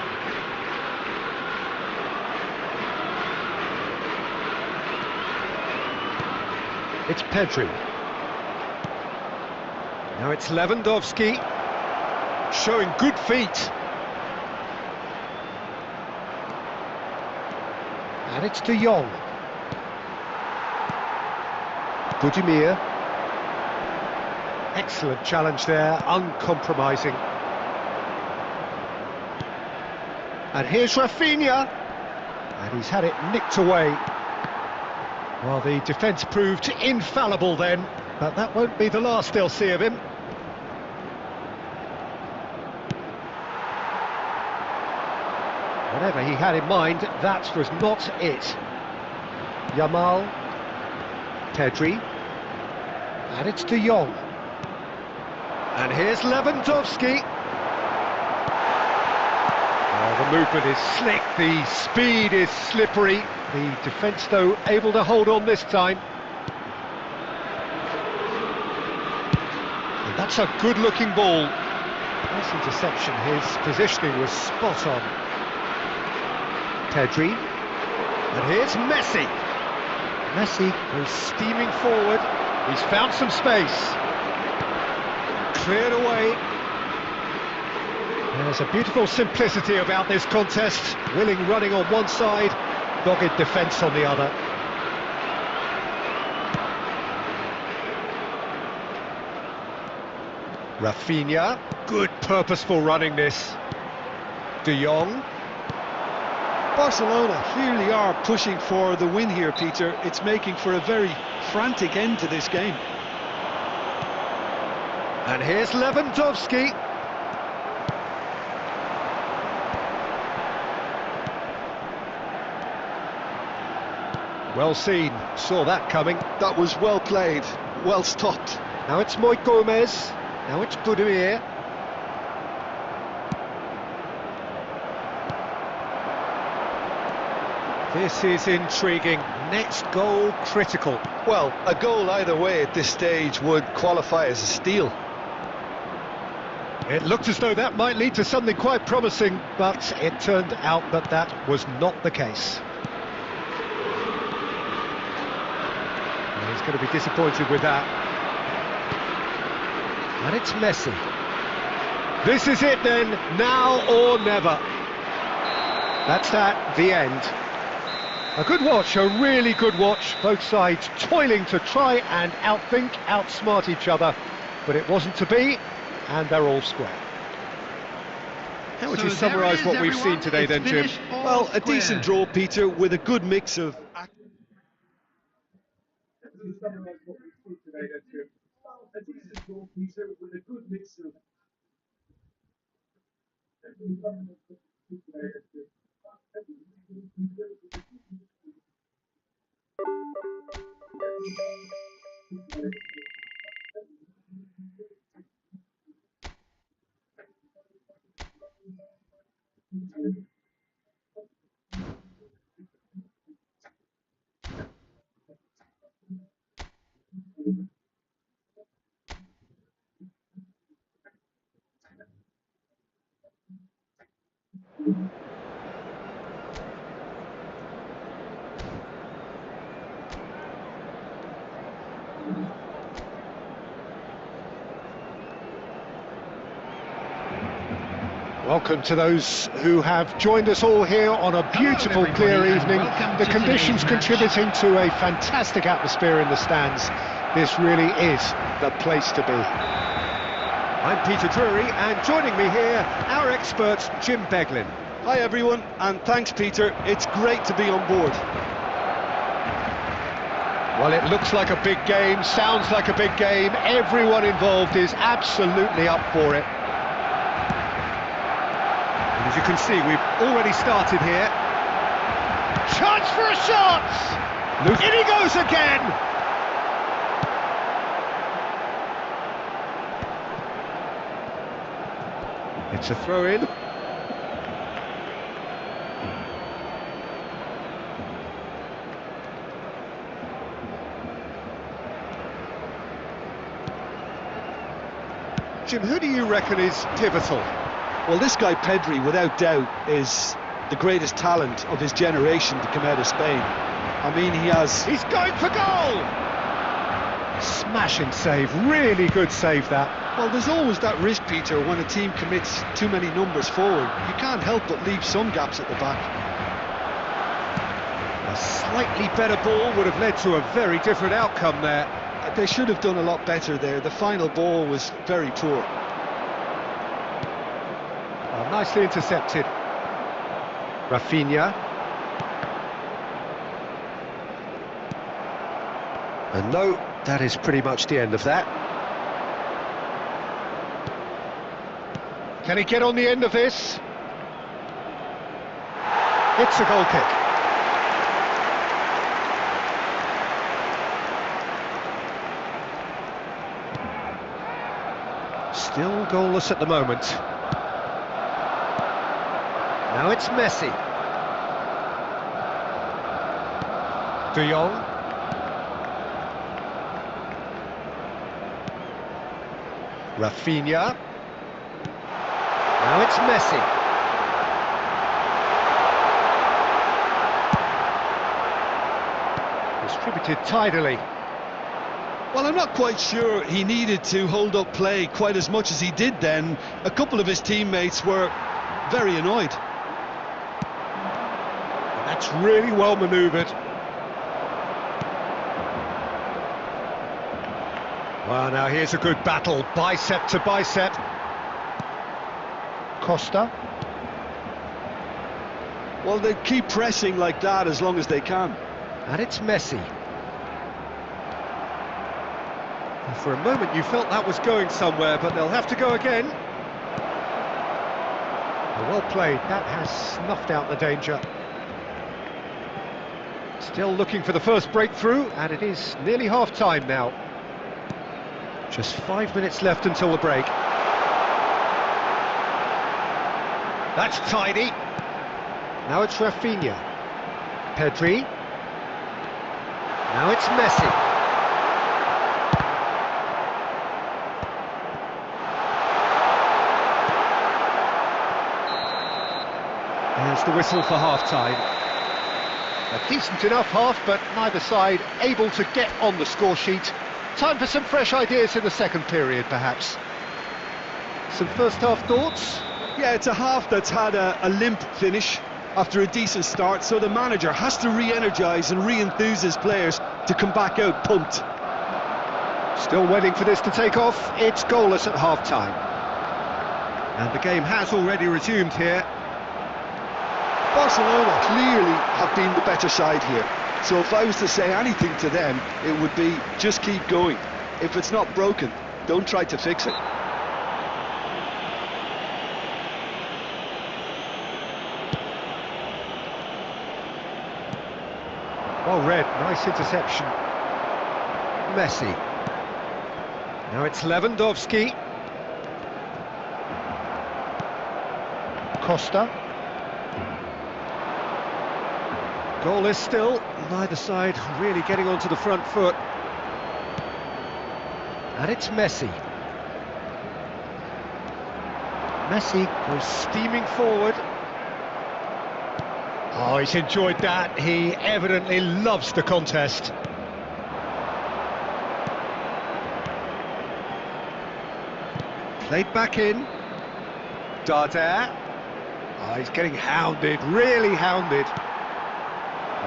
It's Pedri. Now it's Lewandowski, showing good feet. And it's De Jong. Budimir. Excellent challenge there, uncompromising. And here's Rafinha. And he's had it nicked away. Well, the defence proved infallible then, but that won't be the last they'll see of him. Whatever he had in mind, that was not it. Yamal. Pedri. And it's De Jong. And here's Lewandowski. Oh, the movement is slick, the speed is slippery. The defence, though, able to hold on this time. And that's a good-looking ball. Nice interception, his positioning was spot on. Pedri. And here's Messi. Messi goes steaming forward. He's found some space. Cleared away. There's a beautiful simplicity about this contest. Willing running on one side, dogged defence on the other. Rafinha, good purposeful running this. De Jong. Barcelona clearly are pushing for the win here, Peter. It's making for a very frantic end to this game. And here's Lewandowski. Well seen, saw that coming. That was well played, well stopped. Now it's Moy Gomez, now it's Budimir. This is intriguing. Next goal critical. Well, a goal either way at this stage would qualify as a steal. It looked as though that might lead to something quite promising, but it turned out that that was not the case. And he's going to be disappointed with that. And it's Messi. This is it then, now or never. That's that, the end. A good watch, a really good watch. Both sides toiling to try and outthink, outsmart each other. But it wasn't to be, and they're all square. How would you summarise what we've seen today then, Jim? Well, a decent draw, Peter, with a good mix of... Welcome to those who have joined us all here on a beautiful, clear evening. The conditions contributing to a fantastic atmosphere in the stands. This really is the place to be. I'm Peter Drury, and joining me here, our expert, Jim Beglin. Hi everyone, and thanks Peter, it's great to be on board. Well, it looks like a big game, sounds like a big game. Everyone involved is absolutely up for it. And as you can see, we've already started here. Chance for a shot! In he goes again! It's a throw-in. Jim, who do you reckon is pivotal? Well, this guy Pedri, without doubt, is the greatest talent of his generation to come out of Spain. I mean, he's going for goal! Smashing save, really good save that. Well, there's always that risk, Peter, when a team commits too many numbers forward. You can't help but leave some gaps at the back. A slightly better ball would have led to a very different outcome there. They should have done a lot better there. The final ball was very poor. Oh, nicely intercepted. Rafinha. And no, that is pretty much the end of that. Can he get on the end of this? It's a goal kick. Still goalless at the moment. Now it's Messi. De Jong. Rafinha. Now it's Messi. Distributed tidily. Well, I'm not quite sure he needed to hold up play quite as much as he did then. A couple of his teammates were very annoyed. That's really well manoeuvred. Well, now here's a good battle, bicep to bicep. Costa. Well, they keep pressing like that as long as they can. And it's Messi. For a moment you felt that was going somewhere, but they'll have to go again. Well played, that has snuffed out the danger. Still looking for the first breakthrough, and it is nearly half-time now. Just 5 minutes left until the break. That's tidy. Now it's Rafinha. Pedri. Now it's Messi. There's the whistle for half-time. A decent enough half, but neither side able to get on the score sheet. Time for some fresh ideas in the second period, perhaps. Some first half thoughts? Yeah, it's a half that's had a limp finish after a decent start, so the manager has to re-energise and re-enthuse his players to come back out pumped. Still waiting for this to take off. It's goalless at half-time. And the game has already resumed here. Barcelona clearly have been the better side here, so if I was to say anything to them, it would be just keep going. If it's not broken, don't try to fix it. Well read, nice interception. Messi. Now it's Lewandowski. Costa. Goalless still, neither side really getting onto the front foot. And it's Messi. Messi goes steaming forward. Oh, he's enjoyed that. He evidently loves the contest. Played back in. Darder. Oh, he's getting hounded, really hounded.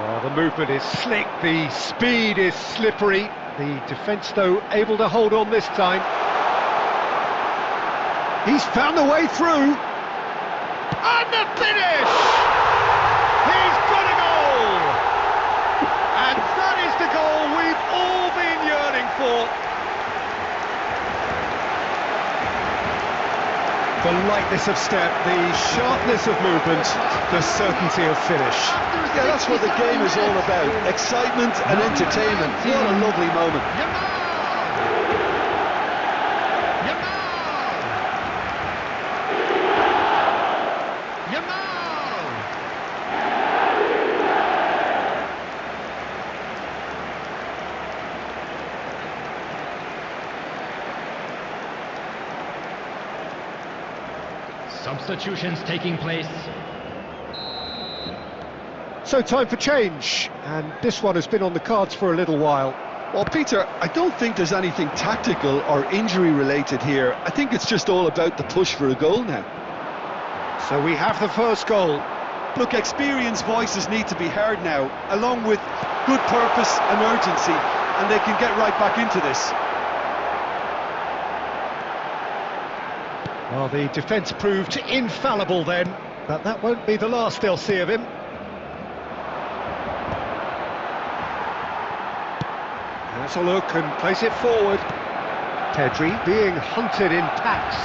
Oh, the movement is slick, the speed is slippery. The defence, though, able to hold on this time. He's found the way through. And the finish! He's got a goal! And that is the goal we've all been yearning for. The lightness of step, the sharpness of movement, the certainty of finish. Yeah, that's what the game is all about. Excitement and entertainment. What a lovely moment. Substitutions taking place. So time for change, and this one has been on the cards for a little while. Well, Peter, I don't think there's anything tactical or injury related here. I think it's just all about the push for a goal now. So we have the first goal. Look, experienced voices need to be heard now, along with good purpose and urgency, and they can get right back into this. Well, the defence proved infallible then, but that won't be the last they'll see of him. Has a look and plays it forward. Pedri being hunted in packs.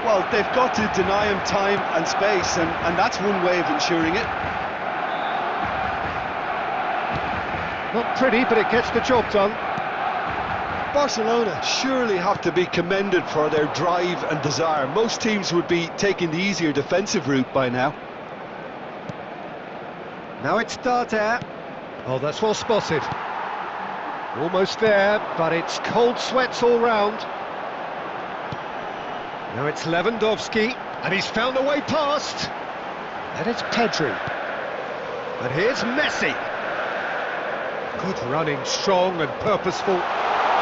Well, they've got to deny him time and space, and that's one way of ensuring it. Not pretty, but it gets the job done. Barcelona surely have to be commended for their drive and desire. Most teams would be taking the easier defensive route by now. Now it's Darder. Oh, that's well spotted. Almost there, but it's cold sweats all round. Now it's Lewandowski, and he's found a way past. And it's Pedri. But here's Messi. Good running, strong and purposeful.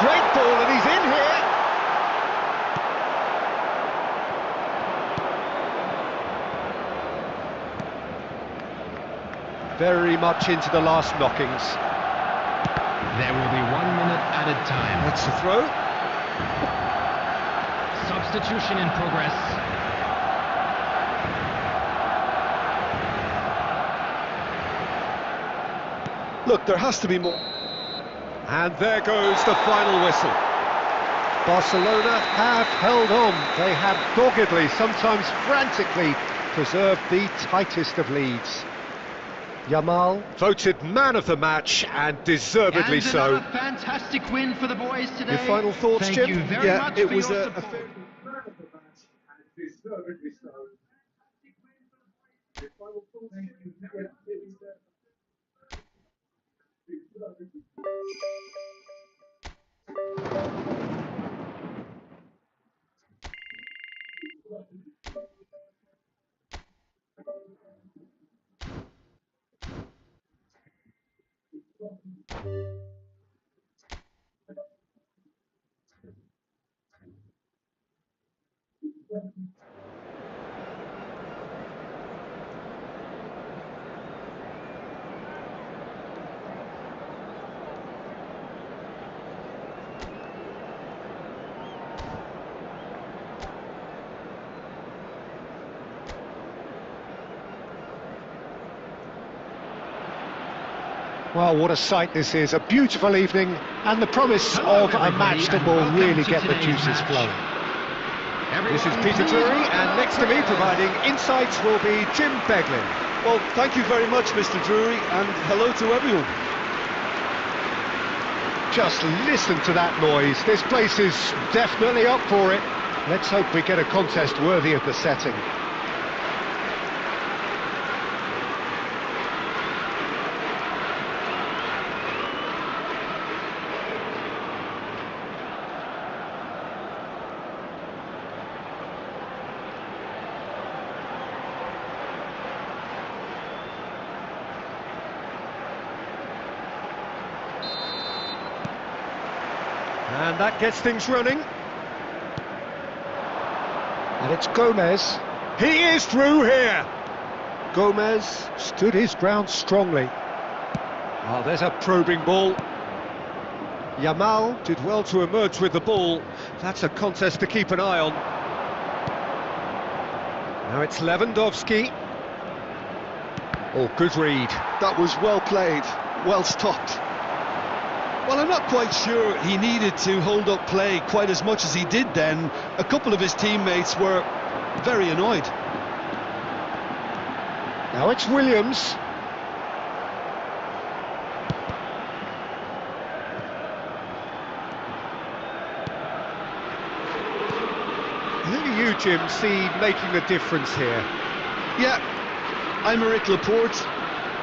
Great ball, and he's in here. Very much into the last knockings. There will be 1 minute added time. That's the throw. Substitution in progress. Look, there has to be more. And there goes the final whistle. Barcelona have held on. They have doggedly, sometimes frantically, preserved the tightest of leads. Yamal voted man of the match, and deservedly and so. Another fantastic win for the boys today. Your final thoughts, Thank Jim? you very much it for was your a support. fair... Man of the match, and deservedly so. Your final thoughts? Thank you. Yeah, it was deservedly. Well, what a sight this is, a beautiful evening, and the promise of a match that will really get the juices flowing. This is Peter Drury, and next to me providing insights will be Jim Beglin. Well, thank you very much, Mr. Drury, and hello to everyone. Just listen to that noise. This place is definitely up for it. Let's hope we get a contest worthy of the setting. And that gets things running. And it's Gomez. He is through here. Gomez stood his ground strongly. Oh, there's a probing ball. Yamal Did well to emerge with the ball. That's a contest to keep an eye on. Now it's Lewandowski. Oh, good read. That was well played, well stopped. Well, I'm not quite sure he needed to hold up play quite as much as he did then. A couple of his teammates were very annoyed. Now it's Williams. Who do you, Jim, see making the difference here? Yeah, I'm Eric Laporte.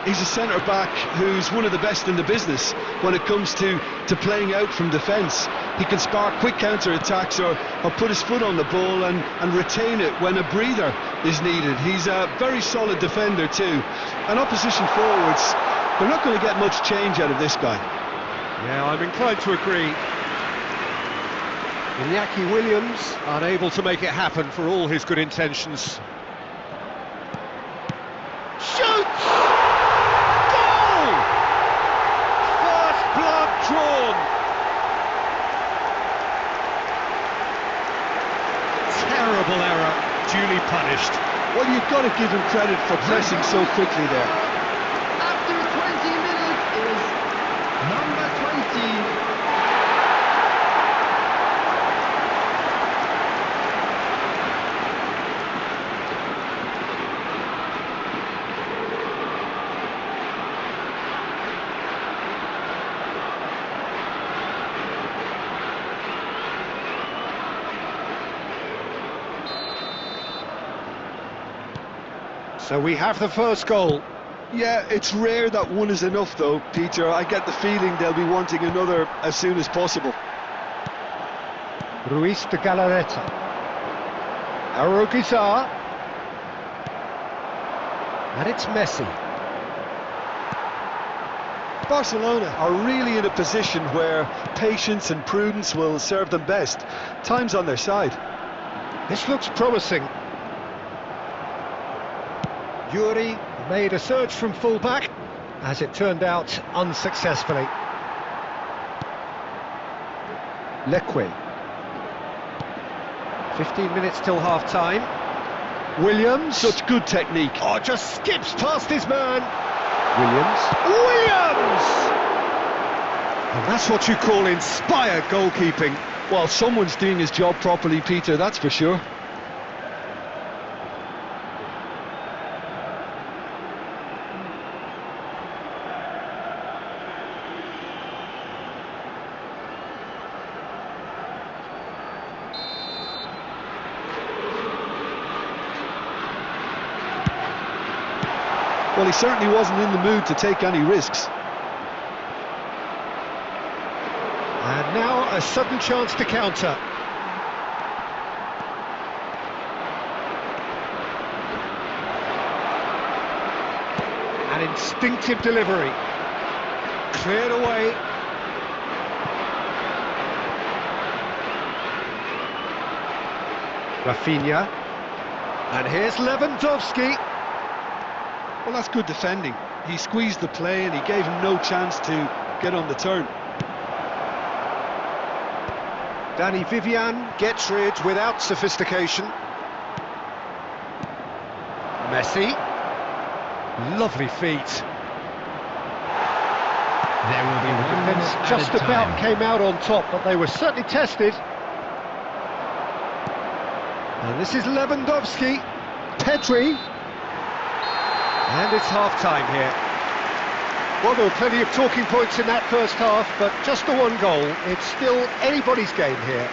He's a centre-back who's one of the best in the business when it comes to playing out from defence. He can spark quick counter-attacks or put his foot on the ball and retain it when a breather is needed. He's a very solid defender too. And opposition forwards, they're not going to get much change out of this guy. Yeah, I'm inclined to agree. Iñaki Williams unable to make it happen for all his good intentions. Shoots! Goal! First blood drawn. Terrible error, duly punished. Well, you've got to give him credit for pressing so quickly there. After 20 minutes is number 20. So we have the first goal. Yeah, it's rare that one is enough though, Peter. I get the feeling they'll be wanting another as soon as possible. Ruiz de Galarreta. Arugizar. And it's Messi. Barcelona are really in a position where patience and prudence will serve them best. Time's on their side. This looks promising. Yuri made a surge from full-back, as it turned out unsuccessfully. Leque. 15 minutes till half-time. Williams. Such good technique. Oh, just skips past his man. Williams! And that's what you call inspired goalkeeping. Well, someone's doing his job properly, Peter, that's for sure. Well, he certainly wasn't in the mood to take any risks. And now a sudden chance to counter. An instinctive delivery. Cleared away. Rafinha. And here's Lewandowski. Well, that's good defending. He squeezed the play and he gave him no chance to get on the turn. Danny Vivian gets rid without sophistication. Messi. Lovely feet. There will be The one defence minute just added about time. came out on top, but they were certainly tested. And this is Lewandowski, Pedri, and it's half-time here. Well, there were plenty of talking points in that first half, but just the one goal. It's still anybody's game here.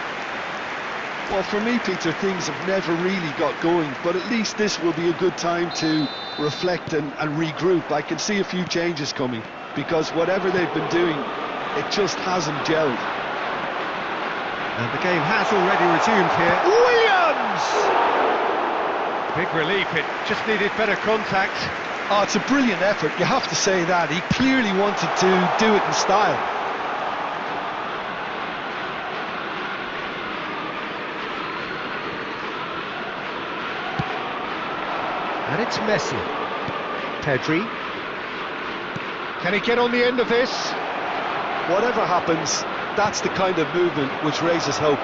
Well, for me, Peter, things have never really got going, but at least this will be a good time to reflect and regroup. I can see a few changes coming, because whatever they've been doing, it just hasn't gelled. And the game has already resumed here. Williams! Big relief, it just needed better contact. Oh, it's a brilliant effort, you have to say that. He clearly wanted to do it in style. And it's Messi. Pedri. Can he get on the end of this? Whatever happens, that's the kind of movement which raises hope.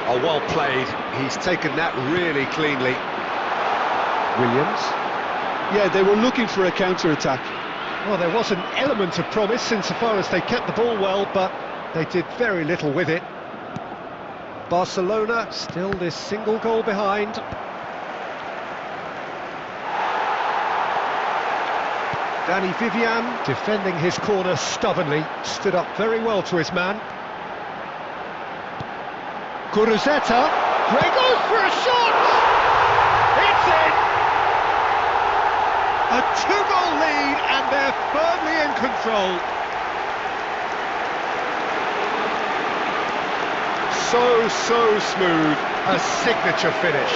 Oh, well played. He's taken that really cleanly. Williams. Yeah, they were looking for a counter-attack. Well, there was an element of promise insofar as they kept the ball well, but they did very little with it. Barcelona still this single goal behind. Danny Vivian defending his corner stubbornly, stood up very well to his man. Kuruzeta, Gray goes for a shot! It's in! A two-goal lead and they're firmly in control. So smooth, a signature finish.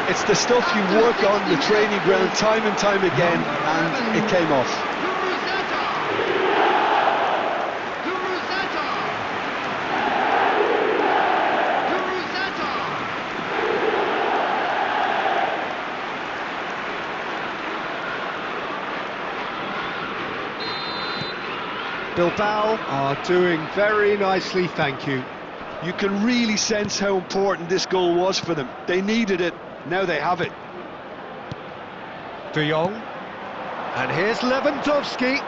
It's the stuff you work on the training ground time and time again, and it came off. Bilbao are doing very nicely, thank you. You can really sense how important this goal was for them. They needed it, now they have it. De Jong. And here's Lewandowski.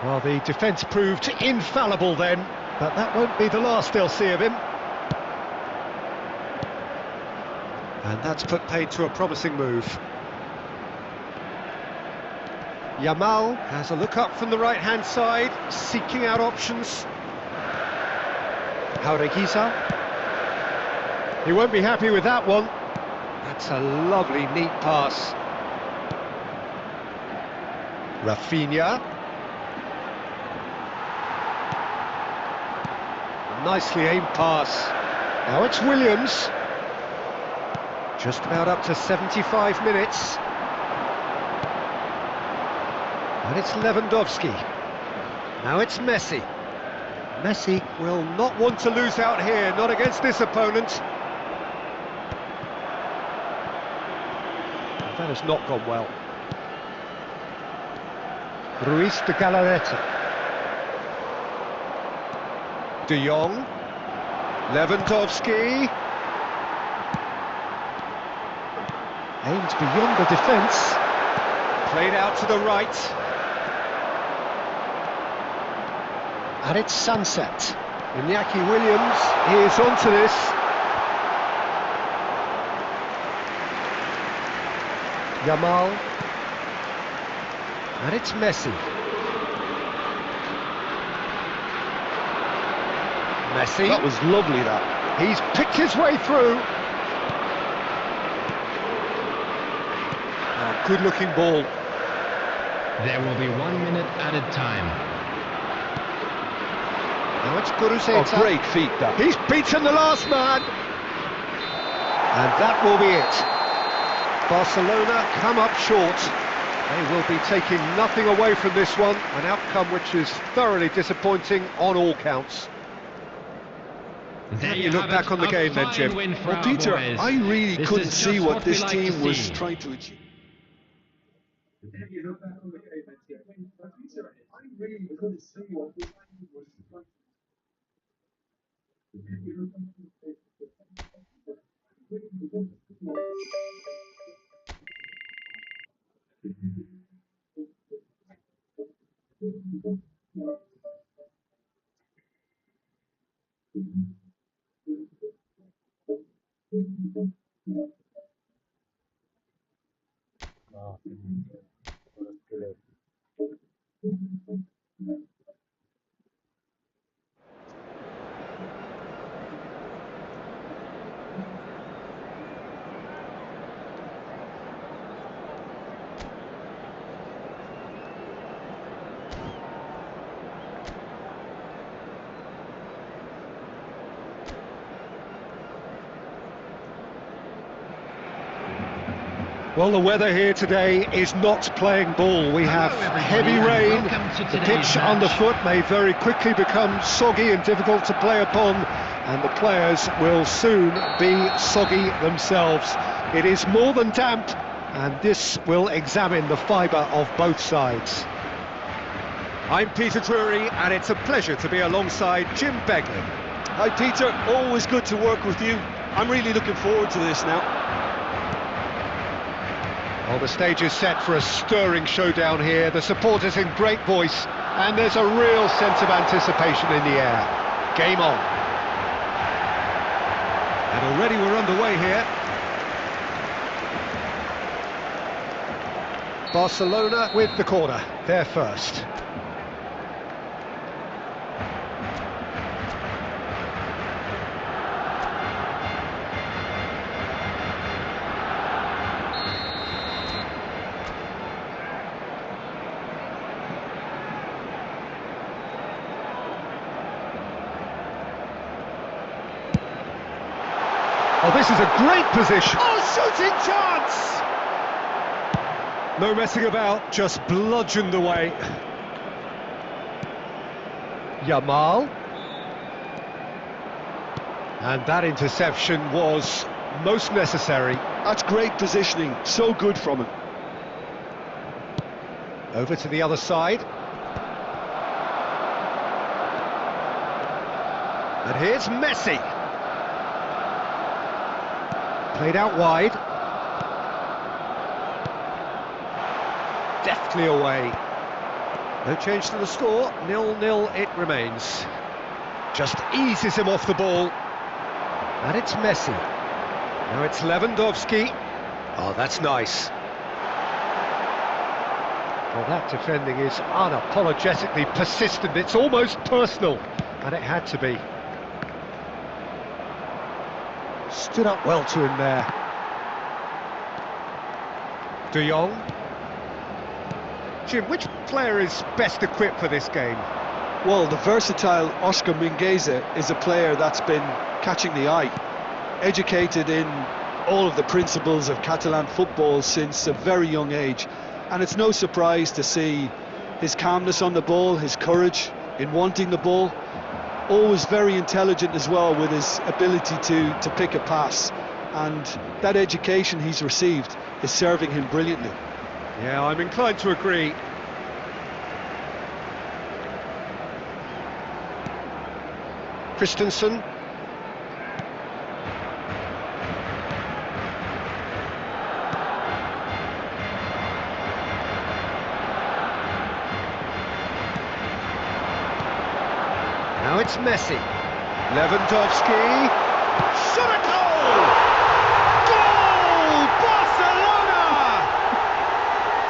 Well, the defence proved infallible then, but that won't be the last they'll see of him. And that's put paid to a promising move. Yamal has a look up from the right-hand side, seeking out options. Jaureguisa. He won't be happy with that one. That's a lovely, neat pass. Rafinha. A nicely aimed pass. Now it's Williams. Just about up to 75 minutes. And it's Lewandowski. Now it's Messi. Messi will not want to lose out here, not against this opponent. That has not gone well. Ruiz de Galarreta. De Jong. Lewandowski. Aimed beyond the defence. Played out to the right. And it's sunset. Iñaki Williams is onto this. Yamal. And it's Messi. Messi. That was lovely, that. He's picked his way through. Oh, good-looking ball. There will be 1 minute added time. Now it's Kuruzeta. Oh, great feat, that. He's beaten the last man. And that will be it. Barcelona come up short. They will be taking nothing away from this one. An outcome which is thoroughly disappointing on all counts. There You look back on the game then, Jim. Well, Peter, I really couldn't see what this team was trying to achieve. Well, the weather here today is not playing ball. We have heavy rain. The pitch underfoot may very quickly become soggy and difficult to play upon, and the players will soon be soggy themselves. It is more than damp, and this will examine the fibre of both sides. I'm Peter Drury, and it's a pleasure to be alongside Jim Beglin. Hi Peter, always good to work with you. I'm really looking forward to this now. Well, the stage is set for a stirring showdown here. The supporters in great voice, and there's a real sense of anticipation in the air. Game on. And already we're underway here. Barcelona with the corner. They're first. Oh, this is a great position. Oh, shooting chance! No messing about, just bludgeoned away. Yamal. And that interception was most necessary. That's great positioning, so good from him. Over to the other side. And here's Messi. Played out wide. Deftly away. No change to the score. 0-0 it remains. Just eases him off the ball. And it's Messi. Now it's Lewandowski. Oh, that's nice. Well, that defending is unapologetically persistent. It's almost personal. And it had to be. Stood up well to him there. De Jong. Jim, which player is best equipped for this game? Well, the versatile Oscar Mingueza is a player that's been catching the eye. Educated in all of the principles of Catalan football since a very young age. And it's no surprise to see his calmness on the ball, his courage in wanting the ball. Always very intelligent as well with his ability to pick a pass, and that education he's received is serving him brilliantly. Yeah, I'm inclined to agree. Christensen. Now it's Messi. Lewandowski. Shot a goal! Goal! Barcelona!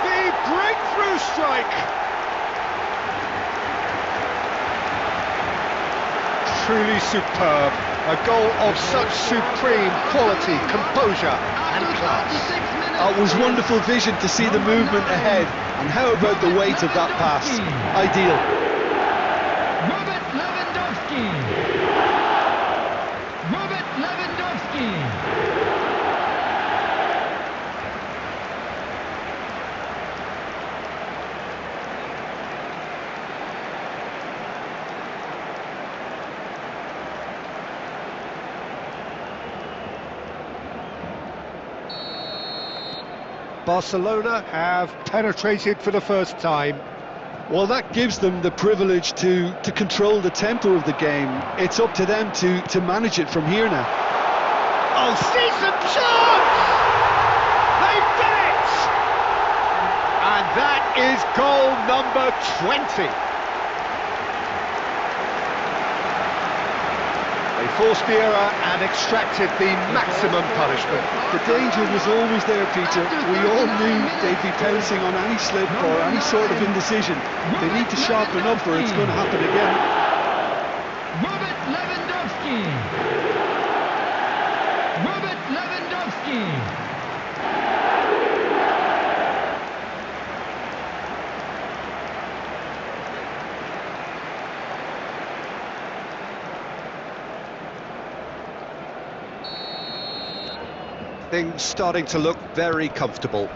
The breakthrough strike! Truly superb. A goal of such supreme quality, composure and class. It was wonderful vision to see the movement ahead, and how about the weight of that pass? Ideal. Robert Lewandowski. Barcelona have penetrated for the first time. Well, that gives them the privilege to control the tempo of the game. It's up to them to manage it from here now. Oh, decent chance! They've done it! And that is goal number 20. They forced the error and extracted the maximum punishment. The danger was always there, Peter. We all knew they'd be pouncing on any slip or any sort of indecision. They need to sharpen up or it's going to happen again. Robert Lewandowski. Robert Lewandowski. Things starting to look very comfortable.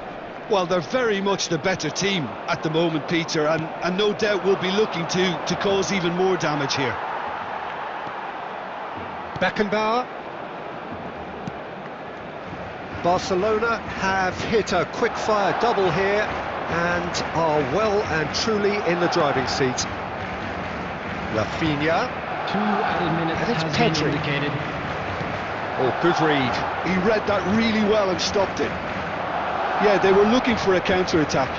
Well, they're very much the better team at the moment, Peter, and no doubt will be looking to cause even more damage here. Beckenbauer. Barcelona have hit a quick-fire double here and are well and truly in the driving seat. Rafinha. 2 added minutes And it's has been Pedri. indicated. Oh, good read. He read that really well and stopped it. Yeah, they were looking for a counter-attack.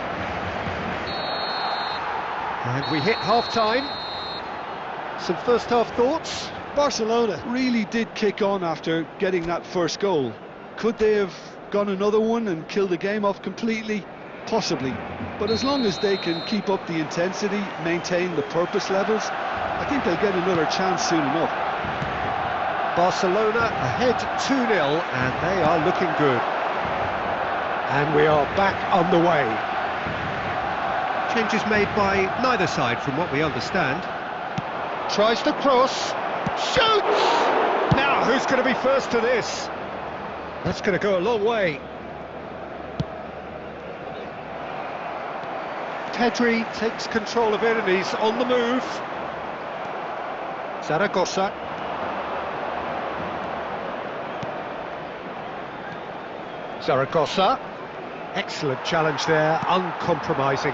And we hit half-time. Some first-half thoughts? Barcelona really did kick on after getting that first goal. Could they have gone another one and killed the game off completely? Possibly. But as long as they can keep up the intensity, maintain the purpose levels, I think they'll get another chance soon enough. Barcelona ahead 2-0 and they are looking good. And we are back underway. Changes made by neither side from what we understand. Tries the cross. Shoots! Now, who's going to be first to this? That's going to go a long way. Pedri takes control of it and he's on the move. Zaragoza. Zaragoza. Excellent challenge there, uncompromising.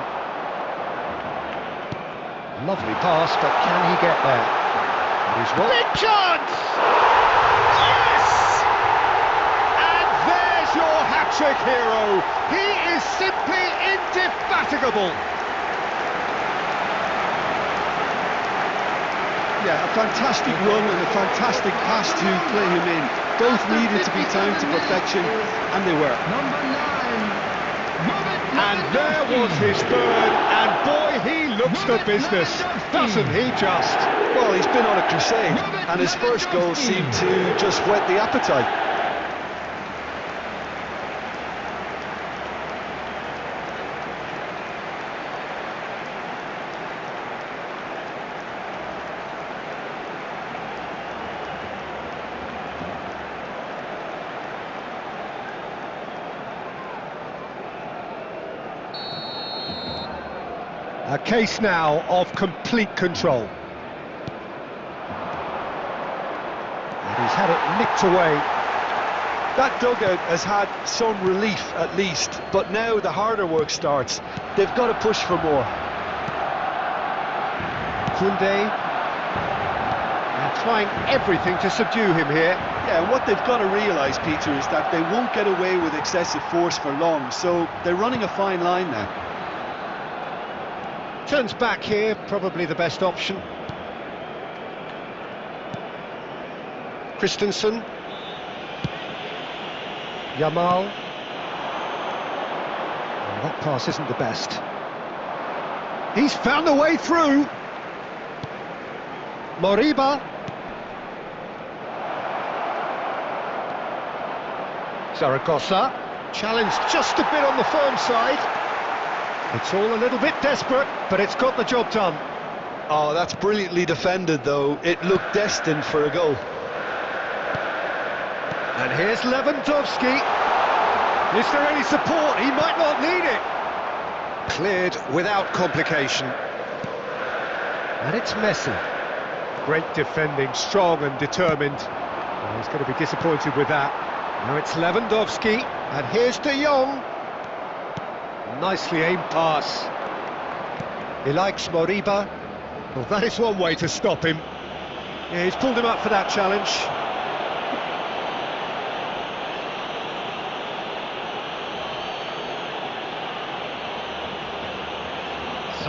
Lovely pass, but can he get there? He's one. Big chance! Yes! And there's your hat-trick hero. He is simply indefatigable. Yeah, a fantastic run and a fantastic pass to play him in. Both needed to be timed to perfection, and they were. Number 9. And there was his third, and boy, he looks the business, doesn't he just? Well, he's been on a crusade, and his first goal seemed to just whet the appetite. A case now of complete control. And he's had it nicked away. That dugout has had some relief at least, but now the harder work starts. They've got to push for more. Koundé. They're trying everything to subdue him here. Yeah, and what they've got to realise, Peter, is that they won't get away with excessive force for long, so they're running a fine line now. Turns back here, probably the best option. Christensen. Yamal. Oh, that pass isn't the best. He's found a way through. Moriba. Zaragoza. Challenged just a bit on the firm side. It's all a little bit desperate, but it's got the job done. Oh, that's brilliantly defended, though. It looked destined for a goal. And here's Lewandowski. Is there any support? He might not need it. Cleared without complication. And it's Messi. Great defending, strong and determined. Oh, he's going to be disappointed with that. Now it's Lewandowski, and here's De Jong. Nicely aimed pass. He likes Moriba. Well, that is one way to stop him. Yeah, he's pulled him up for that challenge.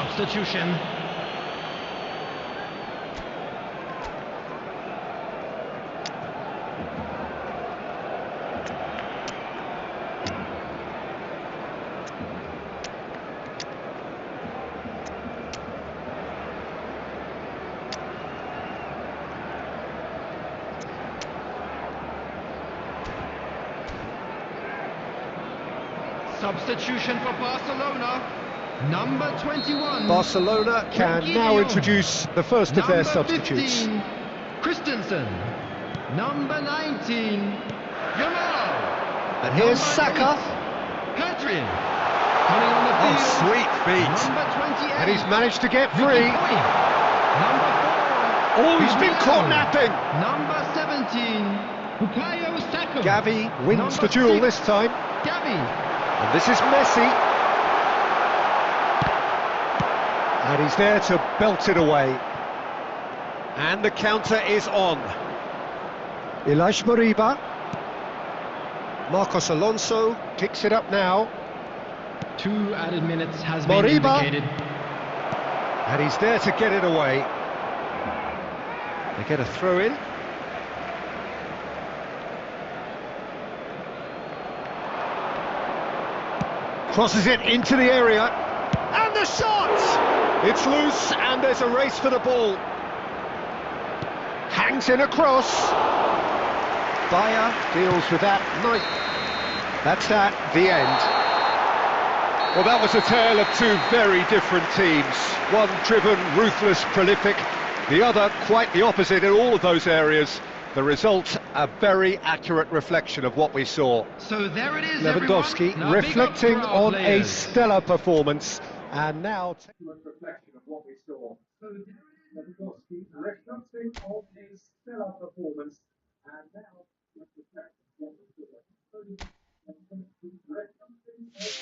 Substitution. Substitution for Barcelona. Number 21. Barcelona can now introduce the first of their substitutes. 15, Christensen. Number 19, Yamal. And here's Saka. Pedri. Coming on the field. Oh, sweet feet. Number 28. And he's managed to get free. Number 4. Oh, he's been caught napping. Number 17, Bukayo Saka. Gavi wins Number the duel 6, this time. Gavi. And this is Messi. And he's there to belt it away. And the counter is on. Ilaix Moriba. Marcos Alonso kicks it up now. 2 added minutes has been Moriba. indicated. And he's there to get it away. They get a throw in. Crosses it into the area. And the shot! It's loose and there's a race for the ball. Hangs in a cross. Bayer deals with that. That's that, the end. Well, that was a tale of two very different teams. One driven, ruthless, prolific. The other quite the opposite in all of those areas. The result, a very accurate reflection of what we saw. So there it is, Lewandowski everyone. Now, reflecting big up for our on a players. stellar performance. And now... reflection of what we saw. Lewandowski reflecting on a stellar performance, and now let's reflect on what we saw. Lewandowski reflecting on